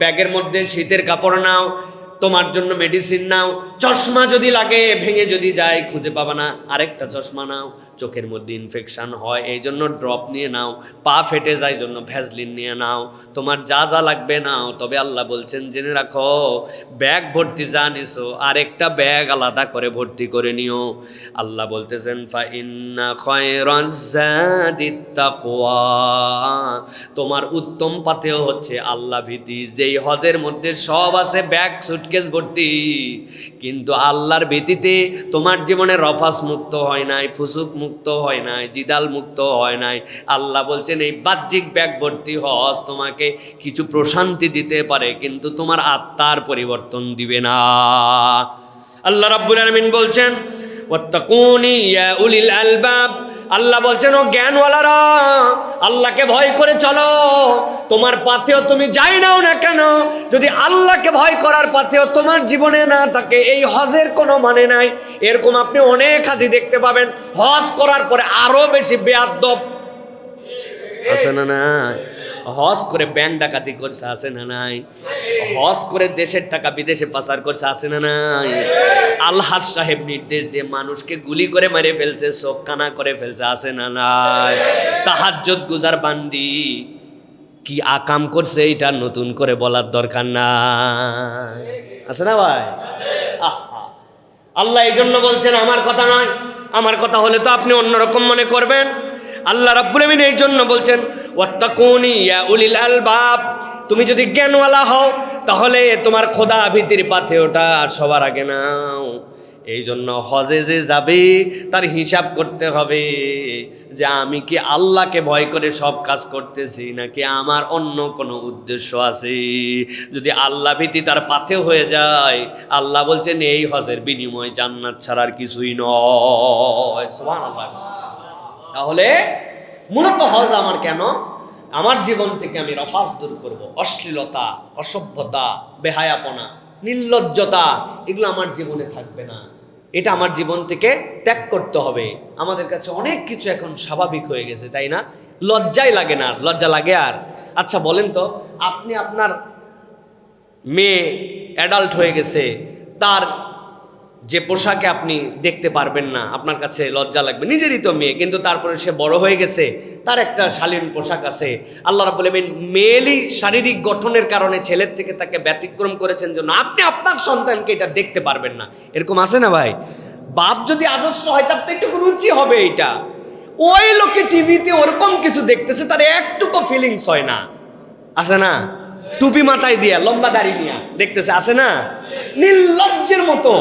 ব্যাগের মধ্যে শীতের কাপড় নাও, তোমার জন্য মেডিসিন নাও, চশমা যদি লাগে ভেঙে যদি যায় খুঁজে পাবা না, আরেকটা চশমা নাও। চোখের মধ্যে ইনফেকশন হয় এই জন্য ড্রপ নিয়ে নাও, পা ফেটে যায় জন্য ভ্যাসলিন নিয়ে নাও, তোমার যা যা লাগবে নাও। তবে আল্লাহ বলছেন জেনে রাখো, ব্যাগ ভর্তি যা নিছো আরেকটা ব্যাগ আলাদা করে ভর্তি করে নিও। আল্লাহ বলতেছেন ফা ইন্না খায়রাজ যাদিত তাকওয়া, তোমার উত্তম পাথেয় হচ্ছে আল্লাহ ভীতি। যেই হজের মধ্যে সব আছে, ব্যাগ সুট সুটকেস ভর্তি, কিন্তু আল্লাহর ভীতিতে তোমার জীবনে রফাস মুক্ত হয় নাই, ফুসুক মুক্ত হয় নাই, জিদাল মুক্ত হয় নাই। আল্লাহ বলছেন এই বাহ্যিক ব্যাগ ভর্তি হজ তোমাকে কিছু প্রশান্তি দিতে পারে, কিন্তু তোমার আত্মার পরিবর্তন দিবে না। আল্লাহ রাব্বুল আলামিন বলছেন ওয়াত্তাকুনি ইয়া উলিল আলবাব, আল্লাহ বলছেন ও জ্ঞানওয়ালারা, আল্লাহকে ভয় করে চলো। তোমার পাথেও তুমি যাই নাও না কেন, যদি আল্লাহকে ভয় করার পাথেও তোমার জীবনে না থাকে, এই হজের কোনো মানে নাই। এরকম আপনি অনেক হাজি দেখতে পাবেন, হজ করার পরে আরো বেশি বেয়াদব আছে না নাই? হজ করে ব্যাংক ডাকাতি করছে, আছে না নাই? হজ করে দেশের টাকা বিদেশে পাচার করছে, আছে না নাই? আলহাজ সাহেব নির্দেশ দিয়ে মানুষকে গুলি করে মেরে ফেলছে, চোখ কানা করে ফেলছে, আছে না নাই? তাহাজ্জুদ গুজার বান্দি কি আকাম করছে এটা নতুন করে বলার দরকার নাই, আছে না ভাই? আল্লাহ এই জন্য বলছেন আমার কথা নয়, আমার কথা হলে তো আপনি অন্যরকম মনে করবেন। আল্লাহ রাব্বুল আমিন এই জন্য বলছেন ওয়াত্তাকুনি ইয়া উলিল আলবাব, তুমি যদি জ্ঞানওয়ালা হও তাহলে তোমার খোদা ভীতির পাথেওটা সবার আগে নাও। এই জন্য হজে যে যাবে তার হিসাব করতে হবে যে আমি কি আল্লাহকে ভয় করে সব কাজ করতেছি নাকি আমার অন্য কোনো উদ্দেশ্য আছে। যদি আল্লাহ ভীতি তার পাথেও হয়ে যায়, আল্লাহ বলছেন এই হজের বিনিময় জান্নাত ছাড়ার কিছুই নয়। সুবহানাল্লাহ। তাহলে মূলত হজ আমার কেন? আমার জীবন থেকে আমি রফাস দূর করব, অশ্লীলতা, অসভ্যতা, বেহায়াপনা, নির্লজ্জতা, এগুলো আমার জীবনে থাকবে না। এটা আমার জীবন থেকে ত্যাগ করতে হবে। আমাদের কাছে অনেক কিছু এখন স্বাভাবিক হয়ে গেছে, তাই না? লজ্জাই লাগে না, লজ্জা লাগে আর? আচ্ছা বলেন তো, আপনি আপনার মেয়ে অ্যাডাল্ট হয়ে গেছে, তার যে পোশাকে আপনি দেখতে পারবেন না, আপনার কাছে লজ্জা লাগবে, নিজেরই তো মেয়ে, কিন্তু তারপরে সে বড় হয়ে গেছে, তার একটা শালীন পোশাক আছে। আল্লাহ রাব্বুল আমিন মেয়েলি শারীরিক গঠনের কারণে ছেলের থেকে তাকে ব্যতিক্রম করেছেন জন্য আপনি আপনার সন্তানকে এটা দেখতে পারবেন না। এরকম আছে না ভাই? বাপ যদি আদর্শ হয় তার তো একটু রুচি হবে এটা। ওই লোকে টিভিতে ওরকম কিছু দেখতেছে, তার একটুকু ফিলিংস হয় না, আছে না? টুপি মাথায় দিয়া লম্বা দাড়ি নিয়ে দেখতেছে, আছে না? নির্লজ্জের মতো।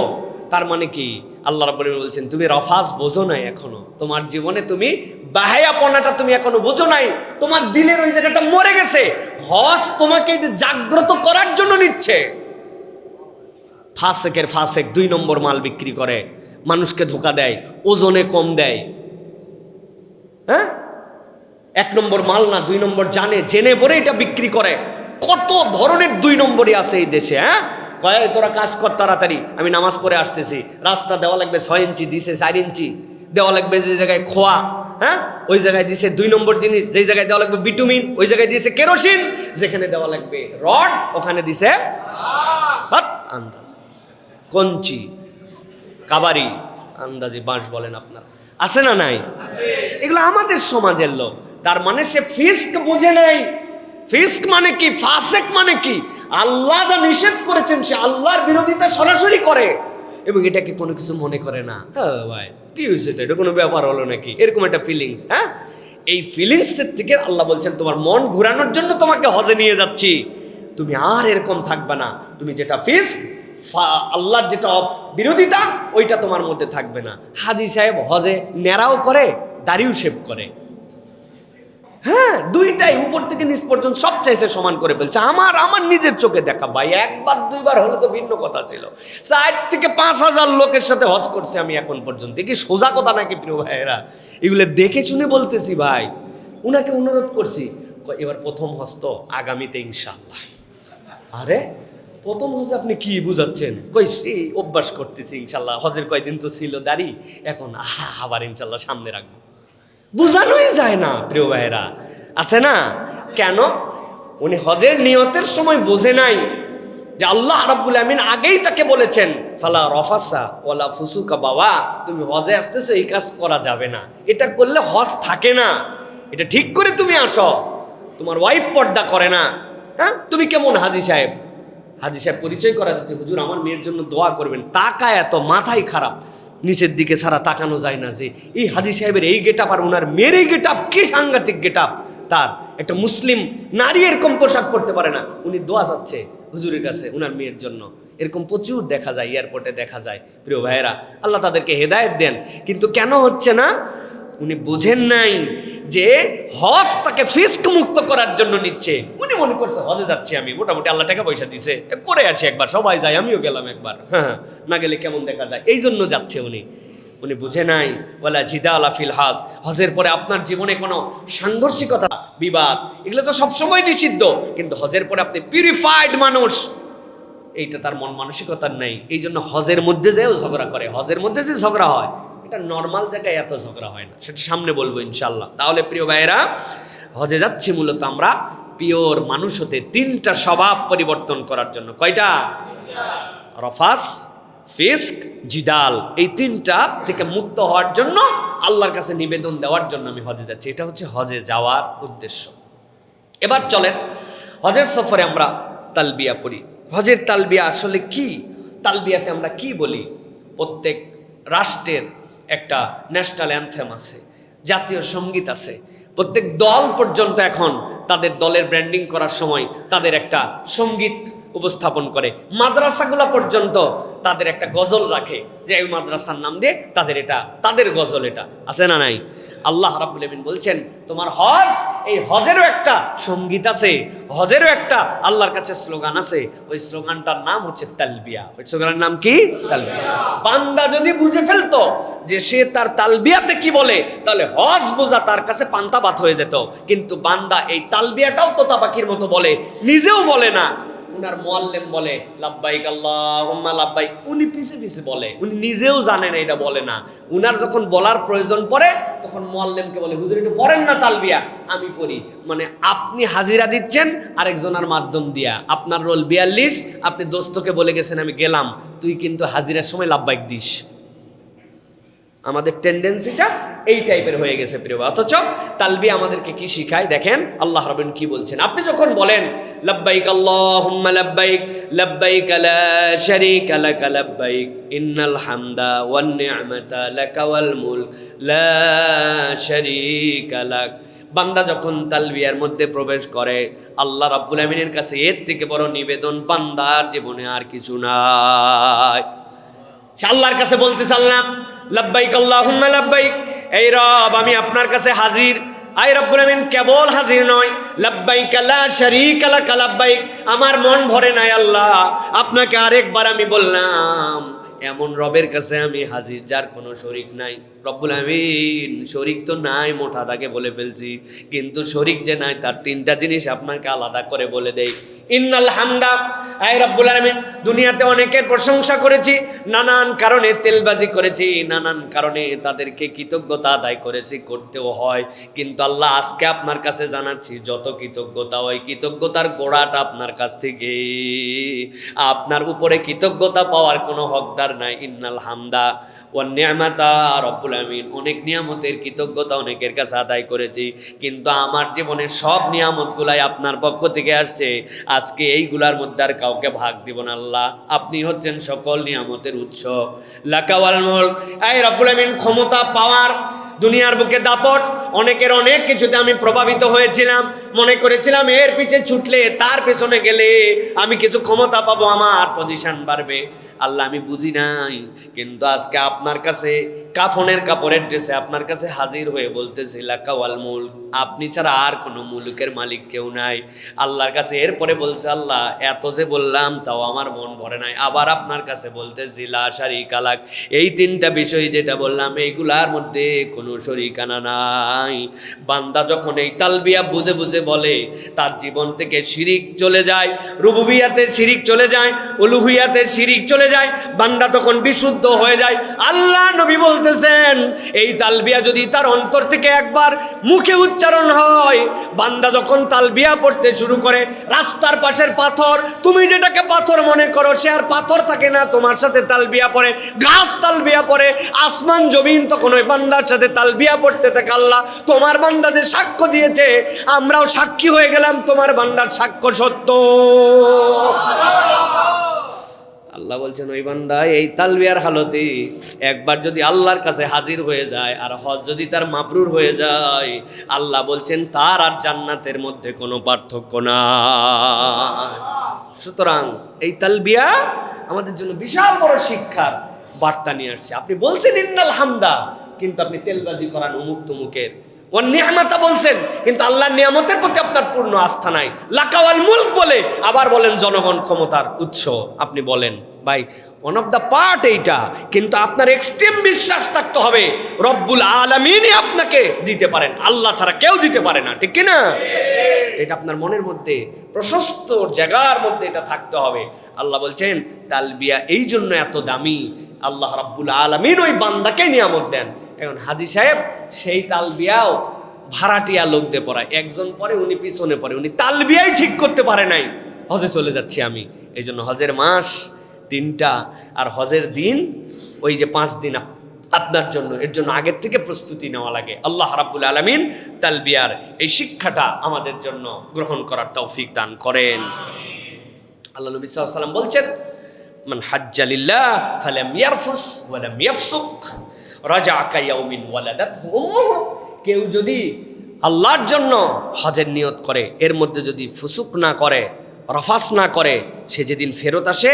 তার মানে কি? আল্লাহ রাব্বুল আলামিন বলছেন তুমি রফাস বোঝো নাই এখনো, তোমার জীবনে তুমি বাহায়াপনাটা তুমি এখনো বোঝো নাই, তোমার দিলের ওই জায়গাটা মরে গেছে। হজ তোমাকে এটা জাগ্রত করার জন্য নিচ্ছে। ফাসেকের ফাসেক 2 নম্বর মাল বিক্রি করে, মানুষকে ধোকা দেয়, ওজনে কম দেয়। হ্যাঁ, 1 নম্বর মাল না, 2 নম্বর জেনে পরে এটা বিক্রি করে। কত ধরনের 2 নম্বরই আছে এই দেশে। হ্যাঁ, কয় তোরা কাজ কর তাড়াতাড়ি, আমি নামাজ পড়ে আসতেছি। রাস্তা দেওয়া লাগবে 6 ইঞ্চি, দিছে 4 ইঞ্চি। দেওয়া লাগবে যে জায়গায় খোয়া, হ্যাঁ ওই জায়গায় দিছে 2 নম্বর জিনিস। যেই জায়গায় দেওয়া লাগবে বিটুমিন, ওই জায়গায় দিয়েছে কেরোসিন। যেখানে দেওয়া লাগবে রড, ওখানে দিছে আন্দাজ কঞ্চি, কাবারি, আন্দাজি বাঁশ বলেন আপনার, আছে না নাই? এগুলো আমাদের সমাজের লোক। তার মানে সে ফিস্ক বুঝে নাই। ফিস্ক মানে কি, ফাসেক মানে কি? আল্লাহ যা নিষেধ করেছেন সে আল্লাহর বিরোধিতা সরাসরি করে এবং এটাকে কোনো কিছু মনে করে না। হ্যাঁ ভাই, কি হয়েছে, তো এটা কোনো ব্যাপার হলো নাকি, এরকম একটা ফিলিংস। হ্যাঁ, এই ফিলিংসের থেকে আল্লাহ বলছেন তোমার মন ঘুরানোর জন্য তোমাকে হজে নিয়ে যাচ্ছি, তুমি আর এরকম থাকবে না। তুমি যেটা ফিস্ক, আল্লাহর যেটা বিরোধিতা, ওইটা তোমার মধ্যে থাকবে না। হাজী সাহেব হজে নেড়াও করে, দাড়িও শেভ করে। হ্যাঁ, দুইটাই উপর থেকে নিচ পর্যন্ত সব চাইছে সমান করে ফেলছে। আমার নিজের চোখে দেখা ভাই, 1বার 2বার হলে তো ভিন্ন কথা ছিল। 4 থেকে 5,000 লোকের সাথে হজ করছে আমি এখন পর্যন্ত। কি সোজা কথা নাকি প্রিয় ভাইয়েরা? এগুলো দেখে শুনে বলতেছি ভাই। উনাকে অনুরোধ করছি, এবার প্রথম হজ তো, আগামীতে ইনশাআল্লাহ। আরে প্রথম হজে আপনি কি বুঝাচ্ছেন? কই এই অভ্যাস করতেছি ইনশাআল্লাহ, হজের কয়দিন তো ছিল দাড়ি, এখন আবার ইনশাআল্লাহ সামনে রাখবো। বুঝানোই যায় না প্রিয় ভাইয়েরা, আছে না? কেন? উনি হজের নিয়তের সময় বোঝে নাই যে আল্লাহ রাব্বুল আমিন আগেই তাকে বলেছেন ফালা রফাসা ওয়ালা ফুসুকা। বাবা তুমি হজে আসতেছো, এই কাজ করা যাবে না, এটা করলে হজ থাকে না, এটা ঠিক করে তুমি আসো। তোমার ওয়াইফ পর্দা করে না। হ্যাঁ, তুমি কেমন হাজী সাহেব? হাজী সাহেব পরিচয় করা দিচ্ছে, হুজুর আমার মেয়ের জন্য দোয়া করবেন। তাকায় এত মাথাই খারাপ, নিচের দিকে ছাড়া তাকানো যায় না যে এই হাজী সাহেবের এই গেট আপ আর ওনার মেয়ের এই গেট আপ, কি সাংঘাতিক গেট আপ তার। একটা মুসলিম নারী এরকম পোশাক পরতে পারে না। উনি দোয়া চাচ্ছে হুজুরের কাছে ওনার মেয়ের জন্য। এরকম প্রচুর দেখা যায়, এয়ারপোর্টে দেখা যায়। প্রিয় ভাইয়েরা, আল্লাহ তাদেরকে হেদায়েত দেন। কিন্তু কেন হচ্ছে না? উনি বুঝেন নাই যে হজ তাকে ফিস্ক মুক্ত করার জন্য নিচ্ছে। উনি মনে করছে হজে যাচ্ছি আমি, মোটামুটি আল্লাহ টাকা পয়সা দিছে, করে আসি একবার, সবাই যায়, আমিও গেলাম একবার, হ্যাঁ, না গেলে কেমন দেখা যায়, এই জন্য যাচ্ছে উনি। উনি বুঝে নাই ওয়ালা জিদালা ফিল হজ, হজের পরে আপনার জীবনে কোনো সাংঘর্ষিকতা, বিবাদ, এগুলো তো সবসময় নিষিদ্ধ, কিন্তু হজের পরে আপনি পিউরিফাইড মানুষ, এইটা তার মন মানসিকতার নেই। এই জন্য হজের মধ্যে যেও ঝগড়া করে। হজের মধ্যে যে ঝগড়া হয়, এটা নর্মাল জায়গায় এত ঝগড়া হয় না, সেটা সামনে বলবো ইনশাল্লাহ। তাহলে প্রিয় ভাইয়েরা, হজে যাচ্ছি মূলত আমরা পিওর মানুষ হতে, তিনটা স্বভাব পরিবর্তন করার জন্য। কয়টা? রফাস, ফিস্ক, জিদাল, এই তিনটা থেকে মুক্ত হওয়ার জন্য, আল্লাহর কাছে নিবেদন দেওয়ার জন্য আমি হজে যাচ্ছি। এটা হচ্ছে হজে যাওয়ার উদ্দেশ্য। এবার চলেন, হজের সফরে আমরা তালবিয়া পড়ি। হজের তালবিয়া আসলে কি? তালবিয়াতে আমরা কি বলি? প্রত্যেক রাষ্ট্রের একটা ন্যাশনাল অ্যানথেম আছে, জাতীয় সঙ্গীত আছে। প্রত্যেক দল পর্যন্ত এখন তাদের দলের ব্র্যান্ডিং করার সময় তাদের একটা সঙ্গীত উপস্থাপন করে। মাদ্রাসাগুলো পর্যন্ত তাদের একটা গজল রাখে, যে এই মাদ্রাসার নাম দিয়ে তাদের এটা, তাদের গজল এটা আছে না নাই? আল্লাহ রাব্বুল আমিন বলছেন তোমার হজ, এই হজেরও একটা সঙ্গীত আছে, হজেরও একটা আল্লাহর কাছে স্লোগান আছে। ওই স্লোগানটার নাম হচ্ছে তালবিয়া। ওই স্লোগানের নাম কি? তালবিয়া। বান্দা যদি বুঝে ফেলতো যে সে তার তালবিয়াতে কি বলে, তাহলে হজ বোঝা তার কাছে পান্তা ভাত হয়ে যেত। কিন্তু বান্দা এই তালবিয়াটাও তোতা পাখির মতো বলে, নিজেও বলে না। উনার মুআল্লিম বলে লাব্বাইক আল্লাহুম্মা লাব্বাইক, উনি পিছে পিছে বলে, উনি নিজেও জানেন এটা বলে না। উনার যখন বলার প্রয়োজন পড়ে তখন মুআল্লিমকে বলে হুজুর একটু পড়েন না তালবিয়া, আমি পড়ি। মানে আপনি হাজিরা দিচ্ছেন আরেকজনের মাধ্যম দিয়া, আপনার রোল 42, আপনি দোস্তকে বলে গেছেন আমি গেলাম, তুই কিন্তু হাজিরার সময় লাব্বাইক দিস। আমাদের টেন্ডেন্সিটা এই টাইপের হয়ে গেছে প্রিয়। অথচ তালবিয়া আমাদেরকে কি শিখায় দেখেন, আল্লাহ রাব্বুল কি বলছেন। আপনি যখন বলেন লাব্বাইক আল্লাহুম্মা লাব্বাইক, লাব্বাইক লা শারীকা লাক লাব্বাইক, ইন্নাল হামদা ওয়ান নি'মাতা লাকা ওয়াল মুলক লা শারীকা লাক। বান্দা যখন তালবিয়ার মধ্যে প্রবেশ করে, আল্লাহ রাব্বুল আমিনের কাছে এর থেকে বড় নিবেদন বান্দার জীবনে আর কিছু নাই। সে আল্লাহর কাছে বলতে চাল্লাম লাব্বাইক আল্লাহুম্মা লাব্বাইক, এই রব আমি আপনার কাছে হাজির। আই রব্বুল আমিন কেবল হাজির নয়, লাব্বাইক লা শারীকা লাক লাব্বাইক, আমার মন ভরে নাই আল্লাহ, আপনাকে আরেকবার আমি বললাম এমন রবের কাছে আমি হাজির যার কোনো শরীক নাই। রব্বুল আমিন শরীক তো নাই, মোটা দাগে বলে ফেলছি, কিন্তু শরীক যে নাই তার তিনটা জিনিস আপনাকে আলাদা করে বলে দেই। ইন্নাল হামদা, আয় রব্বুল আমিন দুনিয়াতে অনেকের প্রশংসা করেছি, নানান কারণে তেলবাজি করেছি, নানান কারণে তাদেরকে কৃতজ্ঞতা আদায় করেছি, করতেও হয়। কিন্তু আল্লাহ আজকে আপনার কাছে জানাচ্ছি যত কৃতজ্ঞতা, ওই কৃতজ্ঞতার গোড়াটা আপনার কাছ থেকে, আপনার উপরে কৃতজ্ঞতা পাওয়ার কোনো হকদার নাই। ইন্নাল হামদা ওয়ান নি'মাতা, রব্বুল আমিন অনেক নিয়ামতের কৃতজ্ঞতা অনেকের কাছে আদায় করেছি, কিন্তু আমার জীবনের সব নিয়ামতগুলাই আপনার পক্ষ থেকে আসছে। আজকে এইগুলার মধ্যে আর কাউকে ভাগ দিব না আল্লাহ, আপনি হচ্ছেন সকল নিয়ামতের উৎস। লাকা ওয়াল মুলক, এই রব্বুল আমিন ক্ষমতা, পাওয়ার, দুনিয়ার বুকে দাপট, অনেকের অনেক কিছুতে আমি প্রভাবিত হয়েছিলাম, মনে করেছিলাম এর পিছে ছুটলে, তার পেছনে গেলে আমি কিছু ক্ষমতা পাবো, আমার পজিশন বাড়বে। আল্লাহ আমি বুঝি নাই, কিন্তু আজকে আপনার কাছে কাফনের কাপড়ের ড্রেসে আপনার কাছে হাজির হয়ে বলতেছি লাকা ওয়াল মুলক, আপনি ছাড়া আর কোনো মুলুকের মালিক কেউ নাই। আল্লাহর কাছে এরপরে বলছে আল্লাহ এত যে বললাম তাও আমার মন ভরে নাই, আবার আপনার কাছে বলতেছি লা শারীকা লাক, এই তিনটা বিষয় যেটা বললাম এইগুলার মধ্যে কোনো শরীকানা নাই। বান্দা যখন এই তালবিয়া বুঝে বুঝে বলে, তার জীবন থেকে শিরিক চলে যায়, রুবুবিয়াতের শিরিক চলে যায়, উলুহিয়াতের শিরিক চলে যায়, বান্দা তখন বিশুদ্ধ হয়ে যায়। আল্লাহ নবী বলতেছেন এই তালবিয়া যদি তার অন্তর থেকে একবার মুখে উচ্চারণ হয়, বান্দা যখন তালবিয়া পড়তে শুরু করে, রাস্তার পাশের পাথর, তুমি যেটাকে পাথর মনে করো সে আর পাথর থাকে না, তোমার সাথে তালবিয়া পড়ে, গাছ তালবিয়া পড়ে, আসমান জমিন তখন ওই বান্দার সাথে তালবিয়া পড়তে থাকে। আল্লাহ তোমার বান্দা যে সাক্ষ্য দিয়েছে, আমরাও সাক্ষী হয়ে গেলাম তোমার বান্দার সাক্ষ্য সত্য। আল্লাহ বলছেন ওই বান্দা এই তালবিয়ার হালতে একবার যদি আল্লাহর কাছে হাজির হয়ে যায়, আর হজ যদি তার মাবরুর হয়ে যায়, আল্লাহ বলছেন তার আর জান্নাতের মধ্যে কোনো পার্থক্য নাই। সুতরাং এই তালবিয়া আমাদের জন্য বিশাল বড় শিক্ষার বার্তা নিয়ে আসছে। আপনি বলছেন ইন্নাল হামদা, কিন্তু আপনি তেলবাজি করান অমুক তমুকের। ওয়ান নিয়ামাতা বলছেন, কিন্তু আল্লাহর নিয়ামতের প্রতি আপনার পূর্ণ আস্থা নাই। লাকাওয়াল মুলক বলে আবার বলেন জনগণ ক্ষমতার উৎস। আপনি বলেন ভাই ওয়ান অফ দ্য পার্ট এইটা, কিন্তু আপনার এক্সট্রিম বিশ্বাস থাকতে হবে রব্বুল আলামিনই আপনাকে দিতে পারেন, আল্লাহ ছাড়া কেউ দিতে পারে না, ঠিক কিনা? এটা আপনার মনের মধ্যে প্রশস্ত জায়গার মধ্যে এটা থাকতে হবে। আল্লাহ বলছেন তালবিয়া এই জন্য এত দামি, আল্লাহ রাব্বুল আলামিন ওই বান্দাকে নিয়ামত দেন। এখন হাজী সাহেব সেই তালবিয়াও ভাড়াটিয়া লোকদের পড়ায়, একজন পরে উনি পিছনে পড়ে, উনি তালবিয়াই ঠিক করতে পারে নাই, হজে চলে যাচ্ছি আমি। এই জন্য হজের মাস 3টা আর হজের দিন ওই যে 5 দিন আপনার জন্য, এর জন্য আগের থেকে প্রস্তুতি নেওয়া লাগে। আল্লাহ রাব্বুল আলামিন তালবিয়ার এই শিক্ষাটা আমাদের জন্য গ্রহণ করার তৌফিক দান করেন। আল্লাহ নবী সাল্লাল্লাহু আলাইহি ওয়াসাল্লাম বলছেন মান হাজ্জা লিল্লাহ ফালাম ইয়ারফুস ওয়া লাম ইয়াফসুক রাজা'a কায়াউমিন ওয়ালাদাতহু উম্মুহু। কেউ যদি আল্লাহর জন্য হজের নিয়ত করে, এর মধ্যে যদি ফুসুক না করে, রফাস না করে, সে যেদিন ফেরত আসে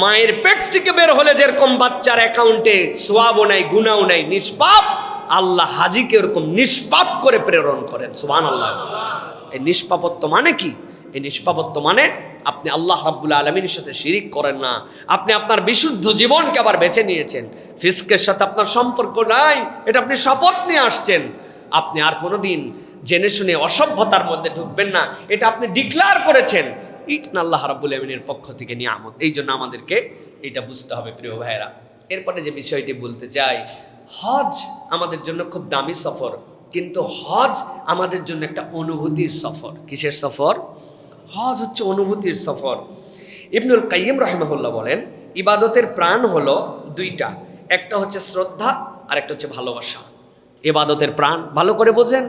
মায়ের পেট থেকে বের হলে যেরকম বাচ্চার অ্যাকাউন্টে সোয়াবও নাই গুনাহও নাই, নিষ্পাপ, আল্লাহ হাজীকে এরকম নিষ্পাপ করে প্রেরণ করেন। সুবহানাল্লাহ। এই নিষ্পাপত্ব মানে কি? এই নিষ্পাপত্ব মানে আপনি আল্লাহ রাব্বুল আলামিনের সাথে শিরিক করেন না, আপনি আপনার বিশুদ্ধ জীবনকে আবার বেছে নিয়েছেন, ফিসকের সাথে আপনার সম্পর্ক নাই, এটা আপনি শপথ নিয়ে আসছেন। আপনি আর কোনোদিন জেনে শুনে অসভ্যতার মধ্যে ঢুকবেন না, এটা আপনি ডিক্লেয়ার করেছেন। এটা আল্লাহ রাব্বুল আলামিনের পক্ষ থেকে নিয়ামত। এই জন্য আমাদেরকে এটা বুঝতে হবে প্রিয় ভাইয়েরা। এরপরে যে বিষয়টি বলতে চাই, হজ আমাদের জন্য খুব দামি সফর, কিন্তু হজ আমাদের জন্য একটা অনুভূতির সফর। কিসের সফর? হজ হচ্ছে অনুভূতির সফর। ইবনুল কাইয়িম রাহিমাহুল্লাহ বলেন ইবাদতের প্রাণ হলো 2টা, একটা হচ্ছে শ্রদ্ধা আর একটা হচ্ছে ভালোবাসা। ইবাদতের প্রাণ ভালো করে বোঝেন।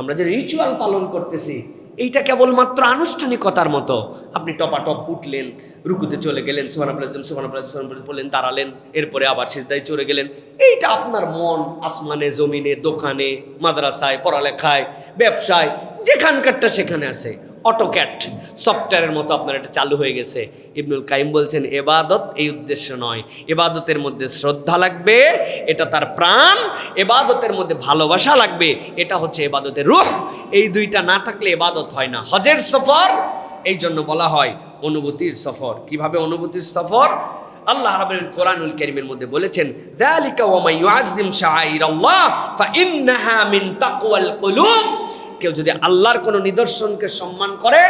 আমরা যে রিচুয়াল পালন করতেছি এইটা কেবলমাত্র আনুষ্ঠানিকতার মতো। আপনি টপাটপ উঠলেন, রুকুতে চলে গেলেন, সুবহানাল্লাহ বললেন, দাঁড়ালেন, এরপরে আবার সিজদায় চলে গেলেন। এইটা আপনার মন আসমানে জমিনে দোকানে মাদ্রাসায় পড়ালেখায় ব্যবসায় যেখানকারটা সেখানে আছে, অটোক্যাট সফটওয়্যারের মতো আপনার এটা চালু হয়ে গেছে। ইবনুল কাইয়িম বলছেন এবাদত এই উদ্দেশ্য নয়, এবাদতের মধ্যে শ্রদ্ধা লাগবে, এটা তার প্রাণ, এবাদতের মধ্যে ভালোবাসা লাগবে, এটা হচ্ছে এবাদতের রূহ। এই 2টা না থাকলে এবাদত হয় না। হজের সফর এই জন্য বলা হয় অনুভূতির সফর। কিভাবে অনুভূতির সফর? আল্লাহ রাব্বুল কোরআনুল কারীমের মধ্যে বলেছেন যালিকা ওয়া মান ইউআযযিম শাআইরাল্লাহ ফাইন্নাহা মিন তাকওয়াল কুলুব। কেউ যদি আল্লাহর কোনো নিদর্শনকে সম্মান করে,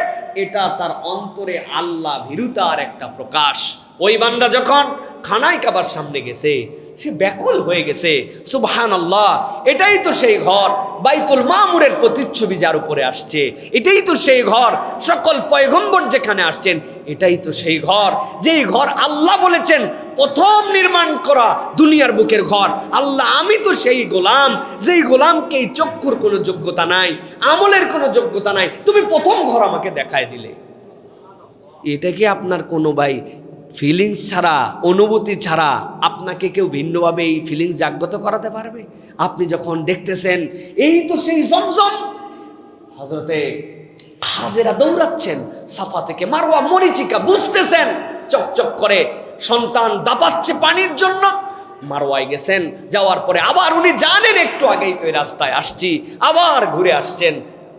এটা তার অন্তরে আল্লাহ ভীরুতার একটা প্রকাশ। ওই বান্দা যখন খানায় কাবার সামনে গেছে, সে ব্যাকুল হয়ে গেছে, সুবহানাল্লাহ, এটাই তো সেই ঘর, বাইতুল মামুরের প্রতিচ্ছবি যার উপরে আসছে, এটাই তো সেই ঘর, সকল পয়গম্বর যেখানে আসছেন, এটাই তো সেই ঘর, যেই ঘর আল্লাহ বলেছেন প্রথম নির্মাণ করা দুনিয়ার বুকের ঘর। আল্লাহ আমি তো সেই গোলাম, যেই গোলামকে এই চক্ষুর কোনো যোগ্যতা নাই, আমলের কোনো যোগ্যতা নাই, তুমি প্রথম ঘর আমাকে দেখায় দিলে। এটা কি আপনার কোনো ভাই ফিলিংস ছাড়া, অনুভূতি ছাড়া আপনাকে কেউ ভিন্নভাবে এই ফিলিংস জাগ্রত করাতে পারবে? আপনি যখন দেখতেছেন এই তো সেই জমজম, হযরতে হাজেরা দৌড়াচ্ছেন সাফা থেকে মারওয়া মরিচিকা, বুঝতেছেন চকচক করে সন্তান দাপাচ্ছে পানির জন্য, মারওয়ায় গেছেন, যাওয়ার পরে আবার উনি জানেন একটু আগেই তো এই রাস্তায় আসছি, আবার ঘুরে আসছেন